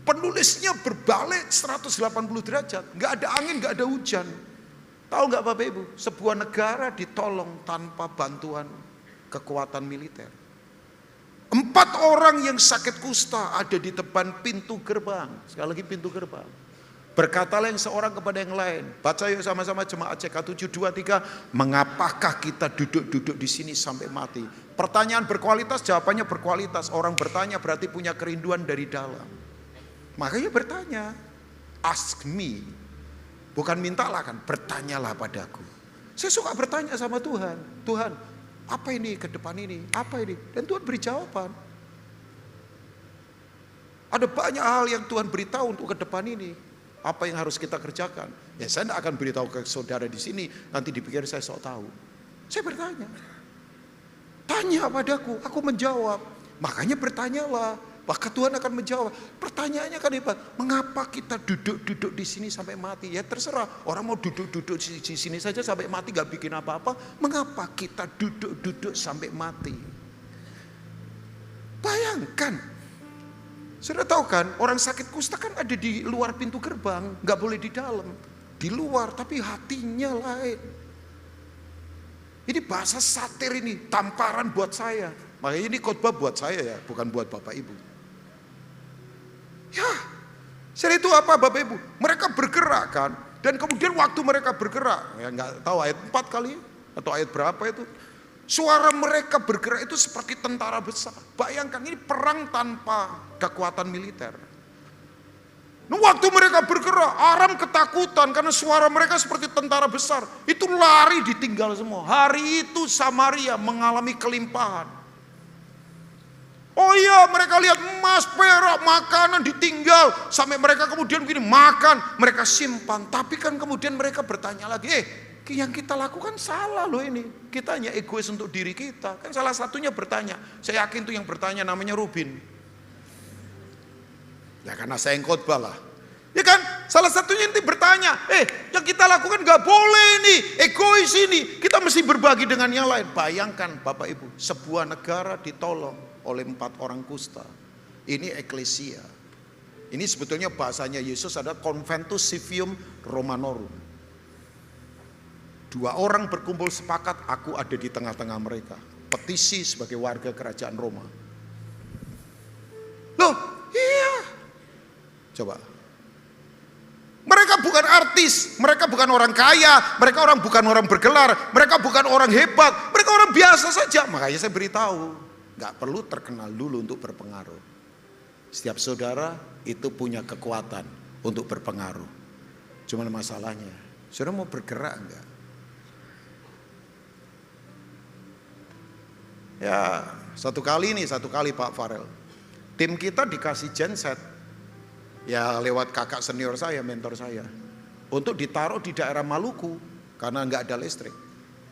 penulisnya berbalik 180 derajat. Gak ada angin, gak ada hujan. Tahu nggak Bapak Ibu, sebuah negara ditolong tanpa bantuan kekuatan militer. 4 orang yang sakit kusta ada di depan pintu gerbang. Sekali lagi pintu gerbang. Berkatalah yang seorang kepada yang lain. Baca yuk sama-sama jemaat CK 723. Mengapakah kita duduk-duduk di sini sampai mati? Pertanyaan berkualitas, jawabannya berkualitas. Orang bertanya berarti punya kerinduan dari dalam. Makanya bertanya, ask me. Bukan mintalah kan, bertanyalah padaku. Saya suka bertanya sama Tuhan. Tuhan, apa ini ke depan ini? Apa ini? Dan Tuhan beri jawaban. Ada banyak hal yang Tuhan beritahu untuk ke depan ini. Apa yang harus kita kerjakan? Ya saya tidak akan beritahu ke saudara di sini. Nanti dipikir saya sok tahu. Saya bertanya. Tanya padaku, aku menjawab. Makanya bertanyalah. Maka Tuhan akan menjawab. Pertanyaannya kan hebat. Mengapa kita duduk-duduk di sini sampai mati? Ya terserah. Orang mau duduk-duduk di sini saja sampai mati gak bikin apa-apa. Mengapa kita duduk-duduk sampai mati? Bayangkan. Sudah tahu kan, orang sakit kusta kan ada di luar pintu gerbang, nggak boleh di dalam. Di luar, tapi hatinya lain. Ini bahasa satir ini, tamparan buat saya. Makanya ini khotbah buat saya ya, bukan buat Bapak Ibu. Ya, setelah itu apa Bapak Ibu? Mereka bergerak kan, dan kemudian waktu mereka bergerak, ya nggak tahu ayat 4 kali atau ayat berapa itu. Suara mereka bergerak itu seperti tentara besar. Bayangkan ini perang tanpa kekuatan militer. Nah, waktu mereka bergerak, Aram ketakutan karena suara mereka seperti tentara besar. Itu lari ditinggal semua. Hari itu Samaria mengalami kelimpahan. Oh iya, mereka lihat emas, perak, makanan ditinggal. Sampai mereka kemudian begini, makan, mereka simpan. Tapi kan kemudian mereka bertanya lagi, yang kita lakukan salah loh ini. Kita hanya egois untuk diri kita. Kan salah satunya bertanya. Saya yakin tuh yang bertanya namanya Rubin. Ya karena saya yang khotbah lah. Ya kan, salah satunya nanti bertanya, yang kita lakukan gak boleh nih, egois ini. Kita mesti berbagi dengan yang lain. Bayangkan Bapak Ibu, sebuah negara ditolong oleh 4 orang kusta. Ini eklesia. Ini sebetulnya bahasanya Yesus adalah Conventus Civium Romanorum. 2 orang berkumpul sepakat, aku ada di tengah-tengah mereka. Petisi sebagai warga kerajaan Roma. Loh, iya. Coba. Mereka bukan artis, mereka bukan orang kaya, mereka bukan orang bergelar, mereka bukan orang hebat, mereka orang biasa saja. Makanya saya beritahu, gak perlu terkenal dulu untuk berpengaruh. Setiap saudara itu punya kekuatan untuk berpengaruh. Cuman masalahnya, saudara mau bergerak enggak? Ya, satu kali Pak Farel. Tim kita dikasih genset. Ya lewat kakak senior saya, mentor saya. Untuk ditaruh di daerah Maluku. Karena nggak ada listrik.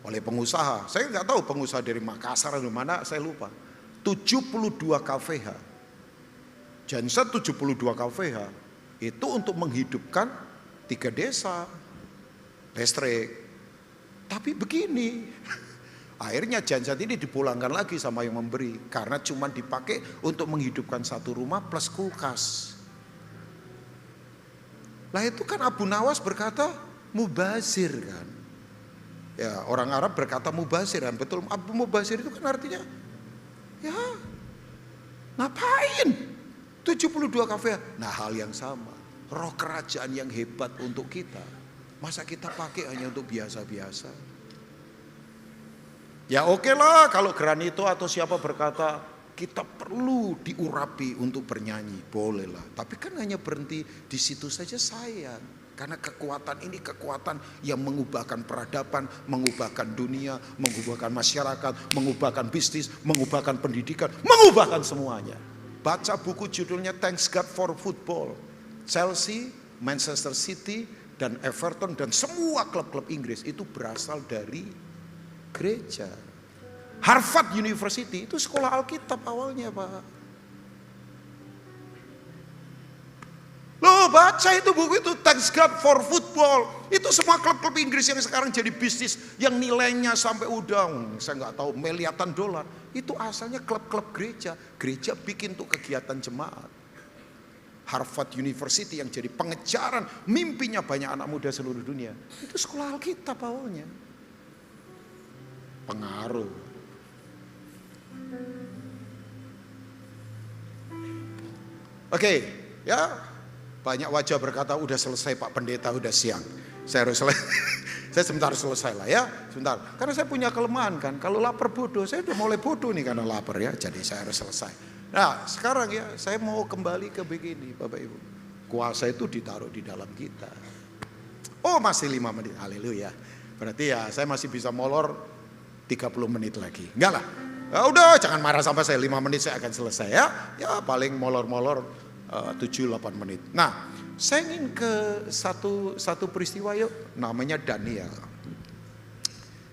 Oleh pengusaha. Saya nggak tahu pengusaha dari Makassar atau mana, saya lupa. 72 kVH. Genset 72 kVH. Itu untuk menghidupkan 3 desa. Listrik. Tapi begini. Akhirnya genset ini dipulangkan lagi sama yang memberi. Karena cuma dipakai untuk menghidupkan 1 rumah plus kulkas. Lah itu kan Abu Nawas berkata mubazir kan. Ya orang Arab berkata mubazir kan. Betul, Abu mubazir itu kan artinya ya ngapain 72 kVH. Nah hal yang sama. Roh kerajaan yang hebat untuk kita. Masa kita pakai hanya untuk biasa-biasa. Ya oke lah kalau Granito atau siapa berkata kita perlu diurapi untuk bernyanyi, boleh lah. Tapi kan hanya berhenti di situ saja sayang. Karena kekuatan ini kekuatan yang mengubahkan peradaban, mengubahkan dunia, mengubahkan masyarakat, mengubahkan bisnis, mengubahkan pendidikan, mengubahkan semuanya. Baca buku judulnya Thanks God for Football. Chelsea, Manchester City, dan Everton dan semua klub-klub Inggris itu berasal dari gereja. Harvard University itu sekolah Alkitab awalnya Pak. Loh baca itu buku itu Thanks God for Football. Itu semua klub-klub Inggris yang sekarang jadi bisnis yang nilainya sampai udah saya nggak tahu miliaran dolar. Itu asalnya klub-klub gereja. Gereja bikin tuh kegiatan jemaat. Harvard University yang jadi pengejaran mimpinya banyak anak muda seluruh dunia. Itu sekolah Alkitab awalnya. Pengaruh. Oke, ya banyak wajah berkata udah selesai Pak Pendeta, udah siang. Saya harus selesai. Saya sebentar selesai lah ya, sebentar. Karena saya punya kelemahan kan, kalau lapar bodoh, saya udah mulai bodoh nih karena lapar ya. Jadi saya harus selesai. Nah sekarang ya saya mau kembali ke begini Bapak Ibu. Kuasa itu ditaruh di dalam kita. Oh masih 5 menit, haleluya. Berarti ya saya masih bisa molor 30 menit lagi. Enggak lah. Ya udah jangan marah sampai saya 5 menit saya akan selesai ya. Ya paling molor-molor 7-8 menit. Nah saya ingin ke satu peristiwa yuk. Namanya Daniel.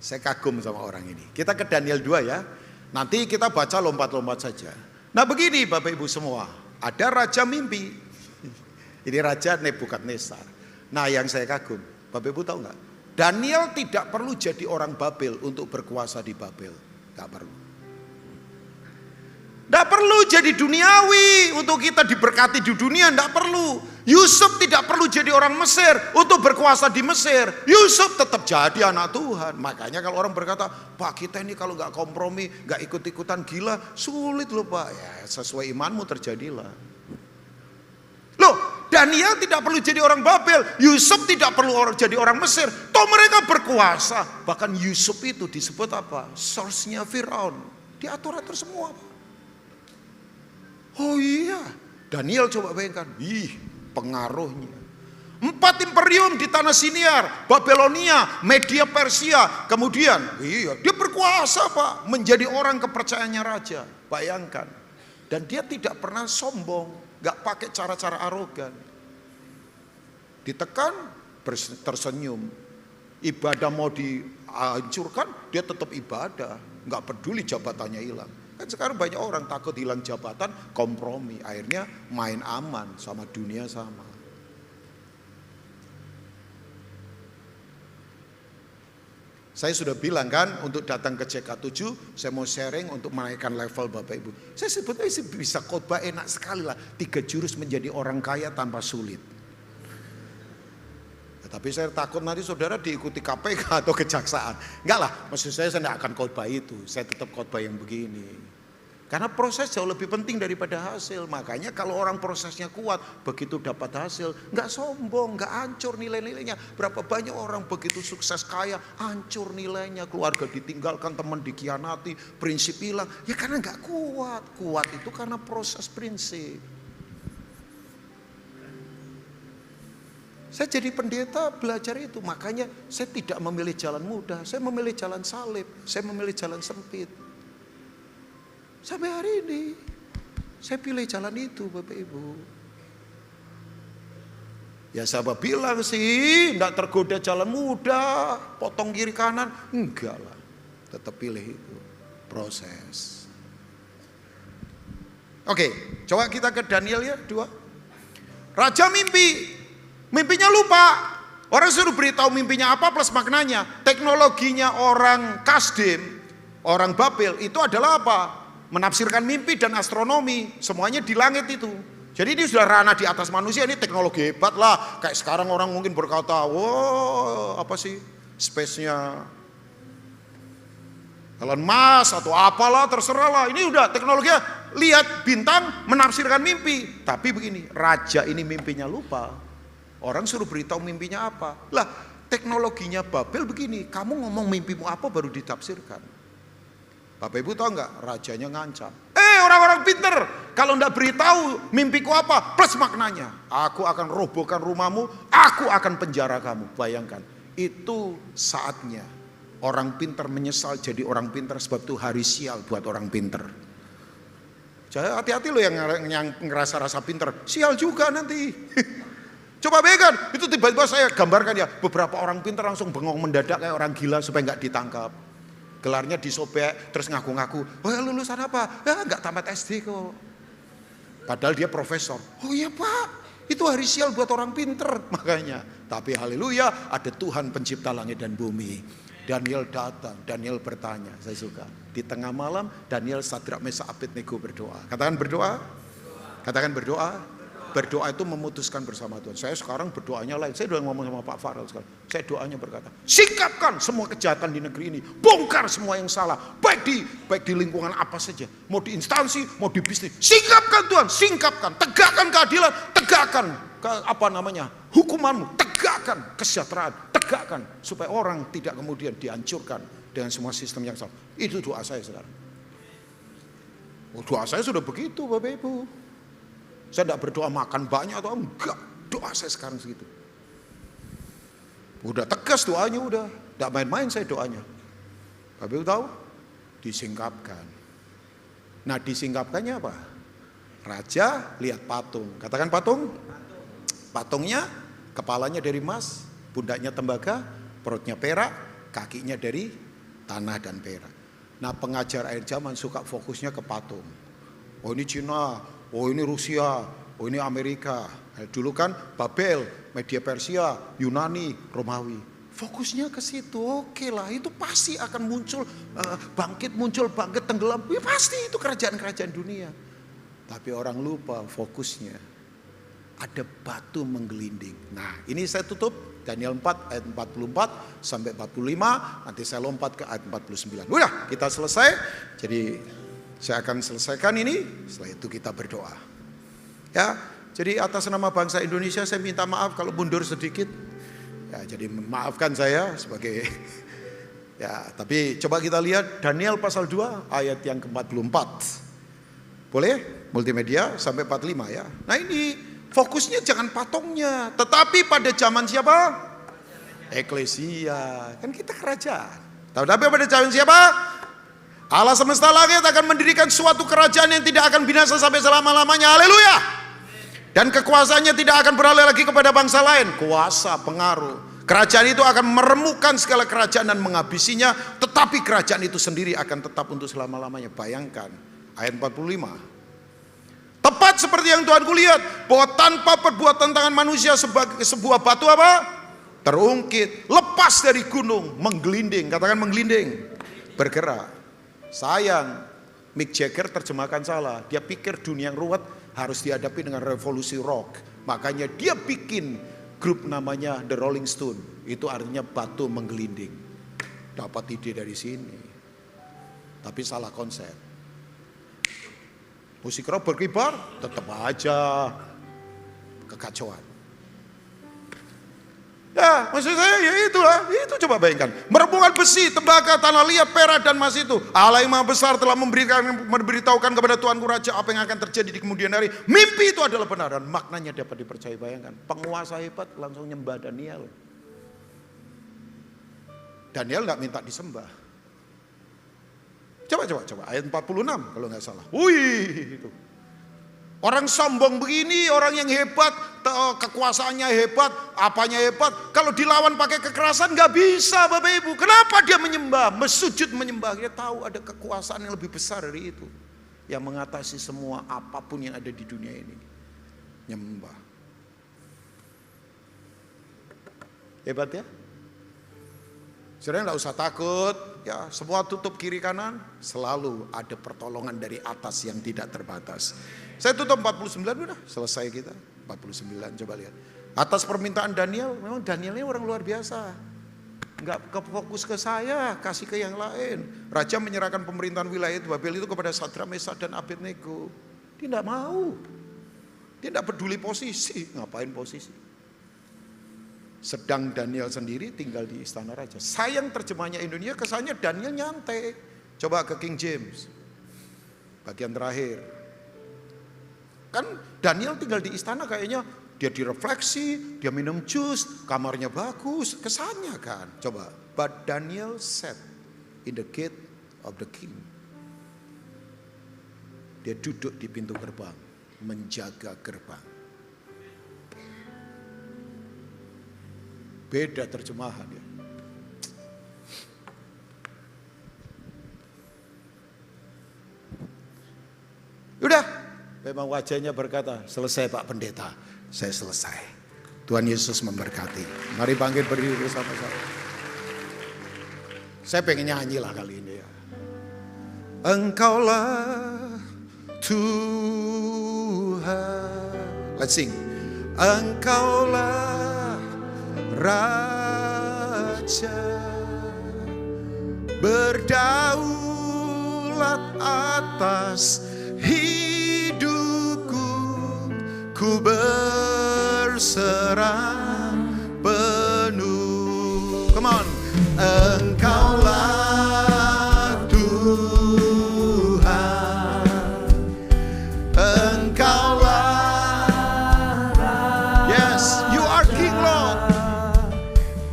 Saya kagum sama orang ini. Kita ke Daniel 2 ya. Nanti kita baca lompat-lompat saja. Nah begini Bapak Ibu semua. Ada raja mimpi. Ini raja Nebukadnezar. Nah yang saya kagum. Bapak Ibu tahu nggak? Daniel tidak perlu jadi orang Babel untuk berkuasa di Babel. Gak perlu. Tidak perlu jadi duniawi untuk kita diberkati di dunia, tidak perlu. Yusuf tidak perlu jadi orang Mesir untuk berkuasa di Mesir. Yusuf tetap jadi anak Tuhan. Makanya kalau orang berkata, Pak kita ini kalau nggak kompromi, nggak ikut-ikutan gila, sulit loh Pak. Ya sesuai imanmu terjadilah. Loh, Daniel tidak perlu jadi orang Babel, Yusuf tidak perlu jadi orang Mesir. Toh mereka berkuasa. Bahkan Yusuf itu disebut apa? Source-nya Firaun. Diatur-atur semua. Oh iya, Daniel coba bayangkan. Pengaruhnya. 4 imperium di tanah Siniar, Babelonia, Media Persia. Kemudian, dia berkuasa Pak. Menjadi orang kepercayaannya raja. Bayangkan. Dan dia tidak pernah sombong. Gak pakai cara-cara arogan. Ditekan, tersenyum. Ibadah mau dihancurkan, dia tetap ibadah. Gak peduli jabatannya hilang. Kan sekarang banyak orang takut hilang jabatan, kompromi. Akhirnya main aman sama dunia sama. Saya sudah bilang kan untuk datang ke CK7, saya mau sharing untuk menaikkan level Bapak Ibu. Saya sebetulnya bisa khotbah enak sekali lah. 3 jurus menjadi orang kaya tanpa sulit. Tapi saya takut nanti saudara diikuti KPK atau kejaksaan. Enggak lah, maksud saya tidak akan khotbah itu. Saya tetap khotbah yang begini. Karena proses jauh lebih penting daripada hasil. Makanya kalau orang prosesnya kuat, begitu dapat hasil, nggak sombong, nggak hancur nilai-nilainya. Berapa banyak orang begitu sukses kaya, hancur nilainya, keluarga ditinggalkan, teman dikhianati, prinsip hilang. Ya karena nggak kuat. Kuat itu karena proses prinsip. Saya jadi pendeta belajar itu, makanya saya tidak memilih jalan mudah, saya memilih jalan salib, saya memilih jalan sempit. Sampai hari ini, saya pilih jalan itu Bapak Ibu. Ya sahabat bilang sih, tidak tergoda jalan mudah, potong kiri kanan, enggak lah. Tetap pilih itu, proses. Oke, coba kita ke Daniel ya, 2. Raja mimpinya lupa. Orang suruh beritahu mimpinya apa plus maknanya. Teknologinya orang Kasdim, orang Babel itu adalah apa? Menafsirkan mimpi dan astronomi, semuanya di langit itu. Jadi ini sudah ranah di atas manusia, ini teknologi hebat lah. Kayak sekarang orang mungkin berkata, wow apa sih space-nya Elon Musk atau apalah terserah lah. Ini udah teknologinya, lihat bintang menafsirkan mimpi. Tapi begini, raja ini mimpinya lupa. Orang suruh beritahu mimpinya apa. Lah teknologinya Babel begini, kamu ngomong mimpimu apa baru ditafsirkan. Bapak Ibu tahu nggak? Rajanya ngancam. Orang-orang pinter, kalau ndak beritahu mimpiku apa, plus maknanya. Aku akan robohkan rumahmu, aku akan penjara kamu. Bayangkan, itu saatnya orang pinter menyesal jadi orang pinter, sebab itu hari sial buat orang pinter. Jadi hati-hati loh yang ngerasa rasa pinter, sial juga nanti. Coba bayangkan, itu tiba-tiba saya gambarkan ya, beberapa orang pinter langsung bengong mendadak kayak orang gila supaya nggak ditangkap. Gelarnya disobek, terus ngaku-ngaku, oh lulusan apa? Ya nggak tamat SD kok. Padahal dia profesor. Oh iya Pak, itu hari sial buat orang pinter makanya. Tapi haleluya, ada Tuhan pencipta langit dan bumi. Daniel datang, Daniel bertanya, saya suka. Di tengah malam, Daniel, Sadrak, Mesak, Abednego berdoa. Katakan berdoa. Katakan berdoa. Berdoa itu memutuskan bersama Tuhan. Saya sekarang berdoanya lain. Saya udah ngomong sama Pak Farel sekarang. Saya doanya berkata, singkapkan semua kejahatan di negeri ini. Bongkar semua yang salah. Baik di lingkungan apa saja. Mau di instansi, mau di bisnis. Singkapkan Tuhan, singkapkan. Tegakkan keadilan, tegakkan hukumanmu. Tegakkan kesejahteraan, tegakkan. Supaya orang tidak kemudian dihancurkan dengan semua sistem yang salah. Itu doa saya sekarang. Doa saya sudah begitu Bapak Ibu. Saya tidak berdoa makan banyak atau enggak. Doa saya sekarang segitu. Udah tegas doanya udah. Tidak main-main saya doanya. Bapak Ibu tahu? Disingkapkan. Nah disingkapkannya apa? Raja lihat patung. Katakan patung. Patungnya kepalanya dari emas, pundaknya tembaga, perutnya perak, kakinya dari tanah dan perak. Nah pengajar akhir zaman suka fokusnya ke patung. Oh ini Cina, oh ini Rusia, oh ini Amerika. Dulu kan Babel, Media Persia, Yunani, Romawi. fokusnya ke situ. Oke lah, itu pasti akan muncul, bangkit, tenggelam. Ya pasti itu kerajaan-kerajaan dunia. Tapi orang lupa fokusnya. Ada batu menggelinding. Nah, ini saya tutup Daniel 4 ayat 44 sampai 45. Nanti saya lompat ke ayat 49. Udah, kita selesai. Jadi saya akan selesaikan ini. Setelah itu kita berdoa. Ya, jadi atas nama bangsa Indonesia saya minta maaf kalau mundur sedikit. Ya, jadi maafkan saya sebagai ya, tapi coba kita lihat Daniel pasal 2 ayat yang ke-44. Boleh? Multimedia sampai 45 ya. Nah, ini fokusnya jangan patungnya, tetapi pada zaman siapa? Eklesia. Kan kita kerajaan. Tapi pada zaman siapa? Allah semesta langit akan mendirikan suatu kerajaan yang tidak akan binasa sampai selama-lamanya. Haleluya. Dan kekuasaannya tidak akan beralih lagi kepada bangsa lain. Kuasa, pengaruh. Kerajaan itu akan meremukkan segala kerajaan dan menghabisinya. Tetapi kerajaan itu sendiri akan tetap untuk selama-lamanya. Bayangkan ayat 45. Tepat seperti yang Tuhan kulihat, bahwa tanpa perbuatan tangan manusia sebuah batu apa? Terungkit, lepas dari gunung, menggelinding. Katakan menggelinding, bergerak. Sayang, Mick Jagger terjemahkan salah. Dia pikir dunia yang ruwet harus dihadapi dengan revolusi rock. Makanya dia bikin grup namanya The Rolling Stone. Itu artinya batu menggelinding. Dapat ide dari sini. Tapi salah konsep. Musik rock berkibar, tetap aja kekacauan. Ya, maksud saya ya itulah, itu coba bayangkan. Merembukan besi, tembaga, tanah liat, perak dan emas itu. Allah yang Maha Besar telah memberitahukan kepada Tuanku Raja apa yang akan terjadi di kemudian hari. Mimpi itu adalah benar dan maknanya dapat dipercayai. Bayangkan, penguasa hebat langsung nyembah Daniel. Daniel enggak minta disembah. Coba ayat 46 kalau nggak salah. Wih, itu. Orang sombong begini, orang yang hebat, kekuasaannya hebat, apanya hebat. Kalau dilawan pakai kekerasan nggak bisa, Bapak Ibu. Kenapa dia menyembah, mesujud menyembah? Dia tahu ada kekuasaan yang lebih besar dari itu, yang mengatasi semua apapun yang ada di dunia ini. Nyembah. Hebat ya? Saudara nggak usah takut, ya semua tutup kiri kanan, selalu ada pertolongan dari atas yang tidak terbatas. Saya tutup 49 udah, selesai kita. 49 coba lihat. Atas permintaan Daniel, memang Daniel ini orang luar biasa. Nggak fokus ke saya, kasih ke yang lain. Raja menyerahkan pemerintahan wilayah Babel itu kepada Sadrak, Mesak dan Abednego. Dia nggak mau. Dia nggak peduli posisi, ngapain posisi. Sedang Daniel sendiri tinggal di istana raja. Sayang terjemahnya Indonesia kesannya Daniel nyantai. Coba ke King James. Bagian terakhir. Kan Daniel tinggal di istana kayaknya dia direfleksi, dia minum jus, kamarnya bagus, kesannya kan. Coba. But Daniel sat in the gate of the king. Dia duduk di pintu gerbang, menjaga gerbang. Beda terjemahan ya. Udah, memang wajahnya berkata, selesai Pak Pendeta, saya selesai. Tuhan Yesus memberkati. Mari bangkit berdiri bersama-sama. Saya pengen nyanyi lah kali ini ya. Engkaulah Tuhan. Let's sing. Engkaulah Raja berdaulat atas hidupku, ku berserah penuh. Come on. Engkaulah Tuhan, Engkaulah, yes, you are King Lord.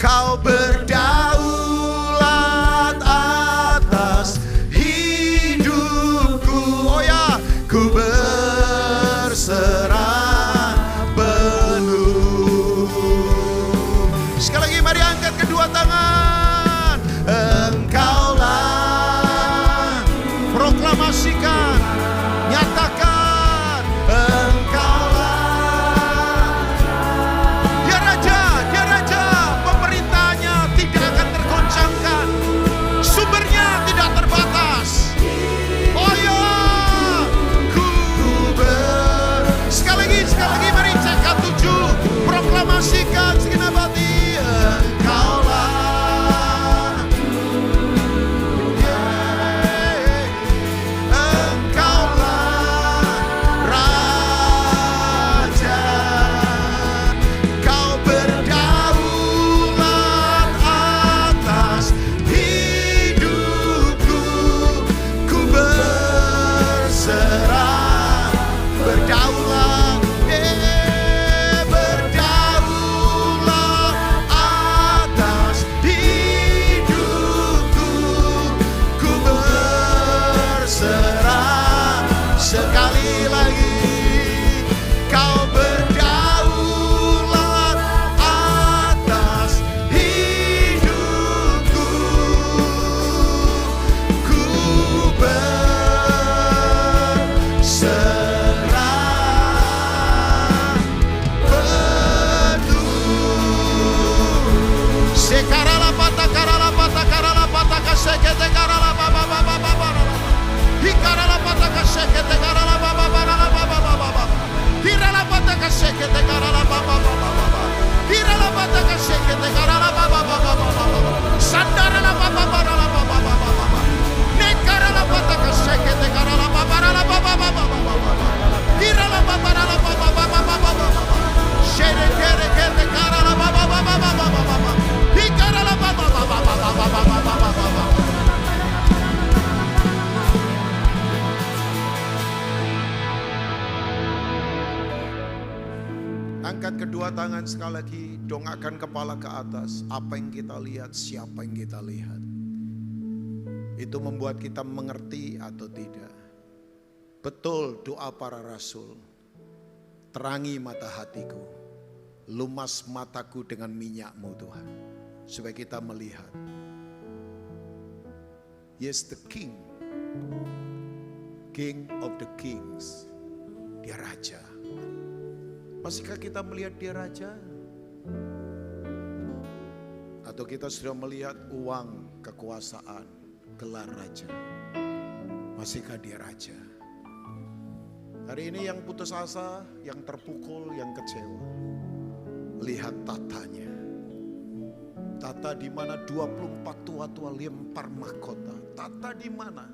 Kau berdaulat atas hidupku. Oh ya, ku berserah penuh. Sekali lagi mari angkat kedua tangan. Engkaulah, proklamasikan, nyatakan. Engkaulah, dia raja, pemerintahnya sekete karala baba baba baba. Hikarala pataka sekete karala baba baba baba baba. Hirala pataka sekete karala baba baba baba. Hirala pataka sekete karala baba baba baba. Sandarala baba baba baba baba. Nekarala pataka sekete karala baba baba baba baba. Hirala baba baba baba baba. Shere kere kere karala baba baba baba baba. Hikarala baba baba baba baba baba. Angkat kedua tangan sekali lagi, dongakkan kepala ke atas. Apa yang kita lihat, siapa yang kita lihat. Itu membuat kita mengerti atau tidak. Betul doa para rasul. Terangi mata hatiku, lumas mataku dengan minyak-Mu Tuhan. Supaya kita melihat. Yes, the King. King of the Kings. Dia Raja. Masihkah kita melihat dia Raja? Atau kita sudah melihat uang, kekuasaan, gelar Raja? Masihkah dia Raja? Hari ini yang putus asa, yang terpukul, yang kecewa. Lihat tatanya. Tata di mana 24 tua-tua lempar mahkota. Tata di mana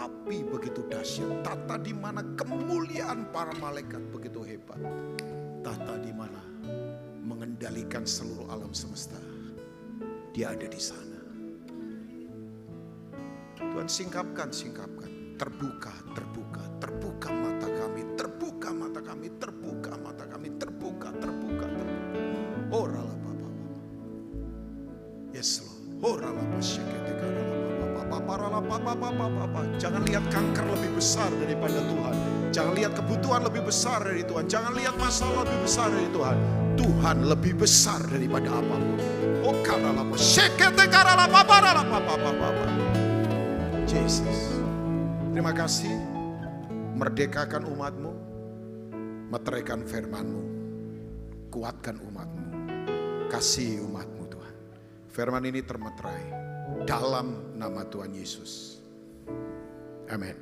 api begitu dahsyat. Tata di mana kemuliaan para malaikat begitu hebat. Tata di mana mengendalikan seluruh alam semesta. Dia ada di sana. Tuhan singkapkan. Terbuka mata kami, terbuka mata kami. Oh rala baba. Yes Lord. Oh rala basyekete karala baba. Jangan lihat kanker lebih besar daripada Tuhan. Jangan lihat kebutuhan lebih besar dari Tuhan. Jangan lihat masalah lebih besar dari Tuhan. Tuhan lebih besar daripada apapun. Oh karala basyekete karala baba. Yesus. Terima kasih. Merdekakan umat-Mu. Meteraikan firman-Mu. Kuatkan umat-Mu. Kasih umat-Mu Tuhan. Firman ini termeterai. Dalam nama Tuhan Yesus. Amin.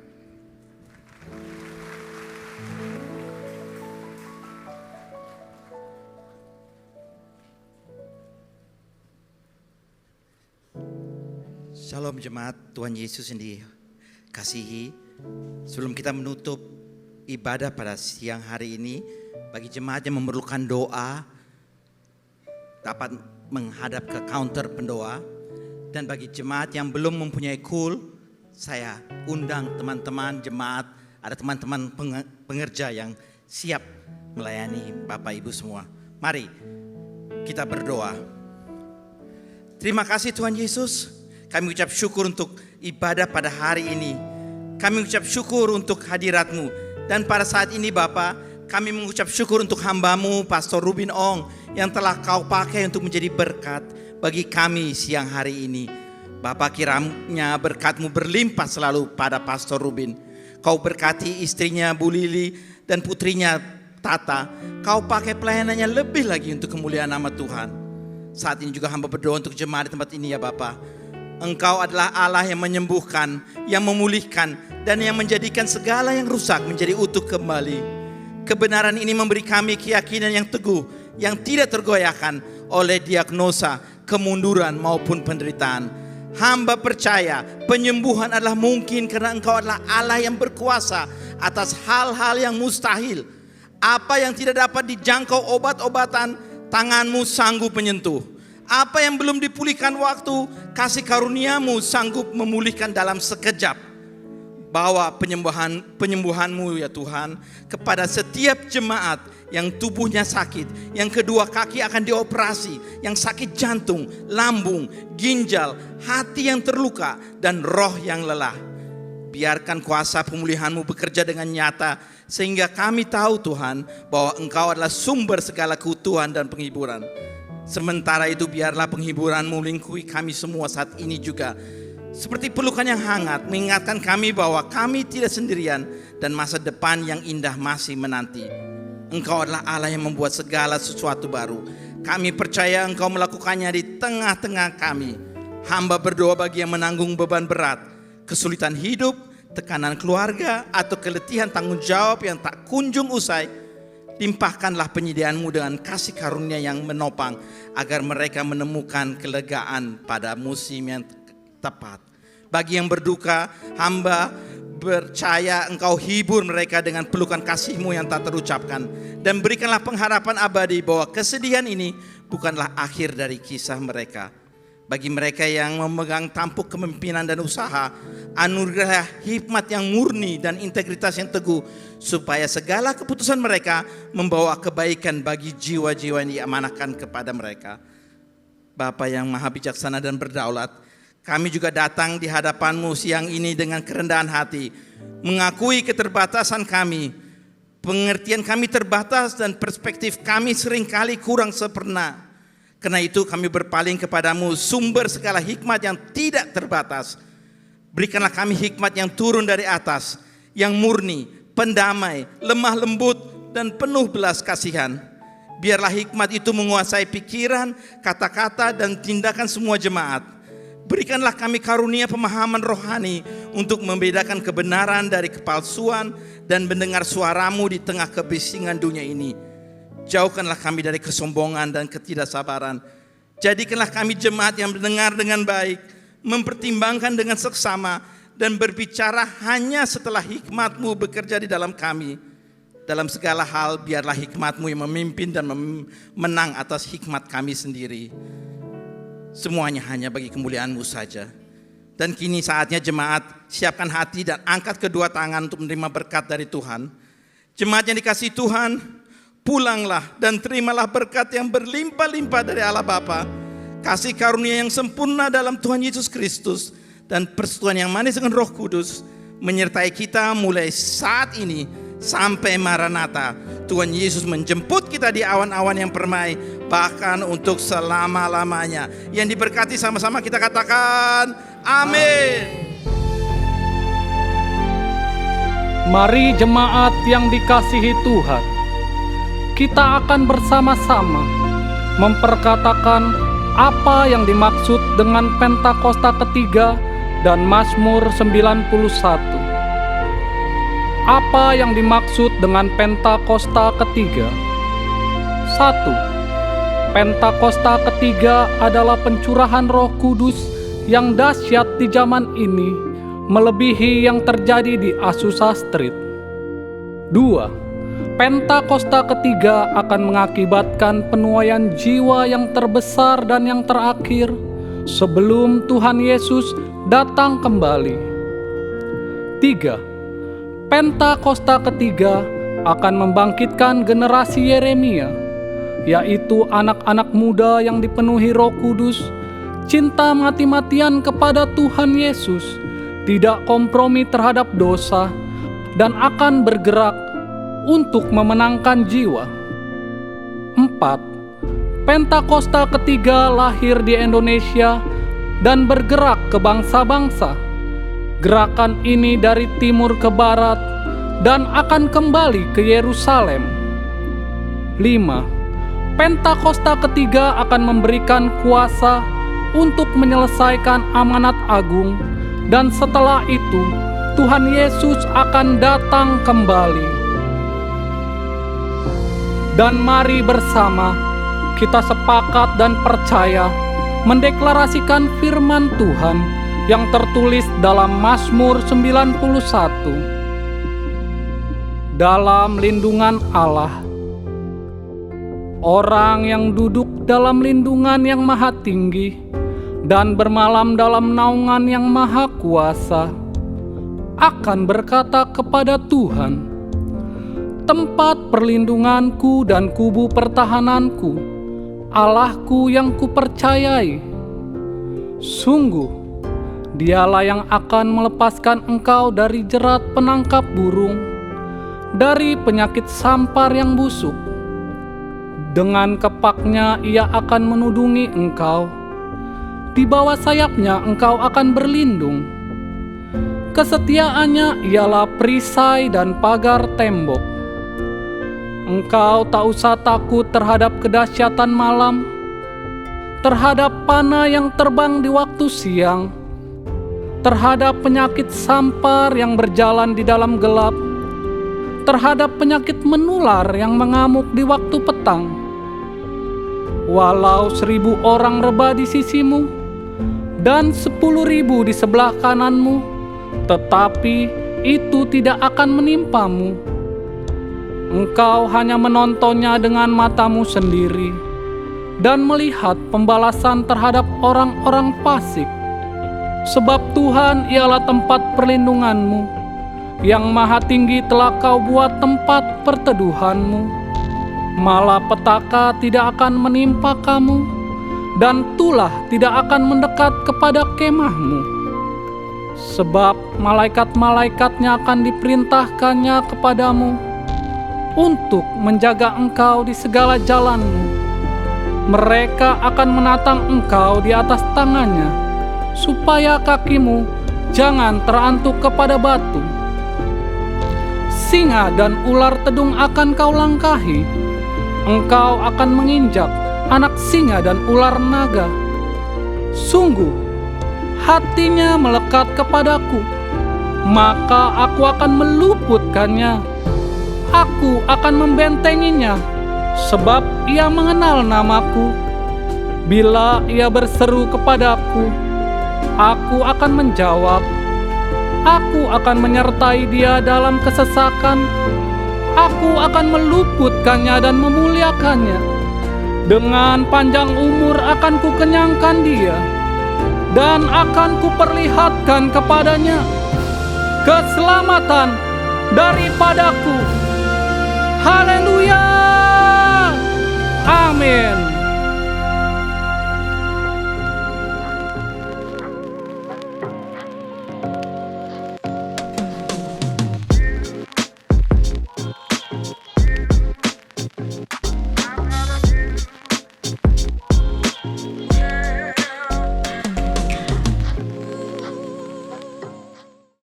Shalom jemaat Tuhan Yesus yang dikasihi. Sebelum kita menutup ibadah pada siang hari ini, bagi jemaat yang memerlukan doa dapat menghadap ke counter pendoa. Dan bagi jemaat yang belum mempunyai cool, saya undang teman-teman jemaat, ada teman-teman pengerja yang siap melayani Bapak Ibu semua. Mari kita berdoa. Terima kasih Tuhan Yesus. Kami ucap syukur untuk ibadah pada hari ini. Kami ucap syukur untuk hadirat-Mu. Dan pada saat ini Bapa, kami mengucap syukur untuk hamba-Mu Pastor Ruben Ong yang telah Kau pakai untuk menjadi berkat bagi kami siang hari ini. Bapa, kiranya berkat-Mu berlimpah selalu pada Pastor Ruben. Kau berkati istrinya Bu Lili dan putrinya Tata. Kau pakai pelayanannya lebih lagi untuk kemuliaan nama Tuhan. Saat ini juga hamba berdoa untuk jemaat di tempat ini ya Bapa. Engkau adalah Allah yang menyembuhkan, yang memulihkan, dan yang menjadikan segala yang rusak menjadi utuh kembali. Kebenaran ini memberi kami keyakinan yang teguh, yang tidak tergoyahkan oleh diagnosa, kemunduran maupun penderitaan. Hamba percaya penyembuhan adalah mungkin karena Engkau adalah Allah yang berkuasa atas hal-hal yang mustahil. Apa yang tidak dapat dijangkau obat-obatan, tangan-Mu sanggup menyentuh. Apa yang belum dipulihkan waktu, kasih karunia-Mu sanggup memulihkan dalam sekejap. Bawa penyembuhan-Mu ya Tuhan kepada setiap jemaat yang tubuhnya sakit, yang kedua kaki akan dioperasi, yang sakit jantung, lambung, ginjal, hati yang terluka, dan roh yang lelah. Biarkan kuasa pemulihan-Mu bekerja dengan nyata, sehingga kami tahu Tuhan bahwa Engkau adalah sumber segala keutuhan dan penghiburan. Sementara itu biarlah penghiburan-Mu melingkupi kami semua saat ini juga. Seperti pelukan yang hangat mengingatkan kami bahwa kami tidak sendirian dan masa depan yang indah masih menanti. Engkau adalah Allah yang membuat segala sesuatu baru. Kami percaya Engkau melakukannya di tengah-tengah kami. Hamba berdoa bagi yang menanggung beban berat, kesulitan hidup, tekanan keluarga, atau keletihan tanggung jawab yang tak kunjung usai. Limpahkanlah penyediaan-Mu dengan kasih karunia yang menopang, agar mereka menemukan kelegaan pada musim yang tepat. Bagi yang berduka, hamba percaya Engkau hibur mereka dengan pelukan kasih-Mu yang tak terucapkan. Dan berikanlah pengharapan abadi bahwa kesedihan ini bukanlah akhir dari kisah mereka. Bagi mereka yang memegang tampuk kepemimpinan dan usaha, anugerah hikmat yang murni dan integritas yang teguh, supaya segala keputusan mereka membawa kebaikan bagi jiwa-jiwa yang diamanahkan kepada mereka. Bapa yang maha bijaksana dan berdaulat, kami juga datang di hadapan-Mu siang ini dengan kerendahan hati, mengakui keterbatasan kami, pengertian kami terbatas dan perspektif kami seringkali kurang sempurna. Karena itu kami berpaling kepadamu, sumber segala hikmat yang tidak terbatas. Berikanlah kami hikmat yang turun dari atas, yang murni, pendamai, lemah lembut, dan penuh belas kasihan. Biarlah hikmat itu menguasai pikiran, kata-kata, dan tindakan semua jemaat. Berikanlah kami karunia pemahaman rohani untuk membedakan kebenaran dari kepalsuan dan mendengar suara-Mu di tengah kebisingan dunia ini. Jauhkanlah kami dari kesombongan dan ketidaksabaran. Jadikanlah kami jemaat yang mendengar dengan baik, mempertimbangkan dengan seksama, dan berbicara hanya setelah hikmat-Mu bekerja di dalam kami. Dalam segala hal biarlah hikmat-Mu yang memimpin dan menang atas hikmat kami sendiri. Semuanya hanya bagi kemuliaan-Mu saja. Dan kini saatnya jemaat siapkan hati dan angkat kedua tangan untuk menerima berkat dari Tuhan. Jemaat yang dikasihi Tuhan, pulanglah dan terimalah berkat yang berlimpah-limpah dari Allah Bapa, kasih karunia yang sempurna dalam Tuhan Yesus Kristus, dan persekutuan yang manis dengan Roh Kudus menyertai kita mulai saat ini sampai Maranatha. Tuhan Yesus menjemput kita di awan-awan yang permai, bahkan untuk selama-lamanya. Yang diberkati sama-sama kita katakan amin. Mari jemaat yang dikasihi Tuhan, kita akan bersama-sama memperkatakan apa yang dimaksud dengan Pentakosta ketiga dan Mazmur 91. Apa yang dimaksud dengan Pentakosta ketiga? 1. Pentakosta ketiga adalah pencurahan Roh Kudus yang dahsyat di zaman ini, melebihi yang terjadi di Azusa Street. 2. Pentakosta ketiga akan mengakibatkan penuaian jiwa yang terbesar dan yang terakhir sebelum Tuhan Yesus datang kembali. 3. Pentakosta ketiga akan membangkitkan generasi Yeremia, yaitu anak-anak muda yang dipenuhi Roh Kudus, cinta mati-matian kepada Tuhan Yesus, tidak kompromi terhadap dosa, dan akan bergerak untuk memenangkan jiwa. 4. Pentakosta ketiga lahir di Indonesia dan bergerak ke bangsa-bangsa. Gerakan ini dari timur ke barat dan akan kembali ke Yerusalem. 5. Pentakosta ketiga akan memberikan kuasa untuk menyelesaikan amanat agung, dan setelah itu Tuhan Yesus akan datang kembali. Dan mari bersama kita sepakat dan percaya mendeklarasikan firman Tuhan yang tertulis dalam Mazmur 91. Dalam lindungan Allah, orang yang duduk dalam lindungan yang maha tinggi dan bermalam dalam naungan yang maha kuasa akan berkata kepada Tuhan, tempat perlindunganku dan kubu pertahananku, Allahku yang kupercayai. Sungguh, Dialah yang akan melepaskan engkau dari jerat penangkap burung, dari penyakit sampar yang busuk. Dengan kepaknya Ia akan menudungi engkau, di bawah sayapnya engkau akan berlindung. Kesetiaannya ialah perisai dan pagar tembok. Engkau tak usah takut terhadap kedahsyatan malam, terhadap panah yang terbang di waktu siang, terhadap penyakit sampar yang berjalan di dalam gelap, terhadap penyakit menular yang mengamuk di waktu petang. Walau 1000 orang rebah di sisimu dan 10.000 di sebelah kananmu, tetapi itu tidak akan menimpamu. Engkau hanya menontonnya dengan matamu sendiri dan melihat pembalasan terhadap orang-orang fasik. Sebab Tuhan ialah tempat perlindunganmu, yang maha tinggi telah kau buat tempat perteduhanmu. Malapetaka tidak akan menimpa kamu, dan tulah tidak akan mendekat kepada kemahmu. Sebab malaikat-malaikatnya akan diperintahkannya kepadamu untuk menjaga engkau di segala jalanmu. Mereka akan menatang engkau di atas tangannya, supaya kakimu jangan terantuk kepada batu. Singa dan ular tedung akan kau langkahi. Engkau akan menginjak anak singa dan ular naga. Sungguh, hatinya melekat kepadaku, maka aku akan meluputkannya. Aku akan membentenginya, sebab ia mengenal namaku. Bila ia berseru kepadaku, aku akan menjawab. Aku akan menyertai dia dalam kesesakan. Aku akan meluputkannya dan memuliakannya. Dengan panjang umur akan kukenyangkan dia, dan akan kuperlihatkan kepadanya keselamatan daripadaku.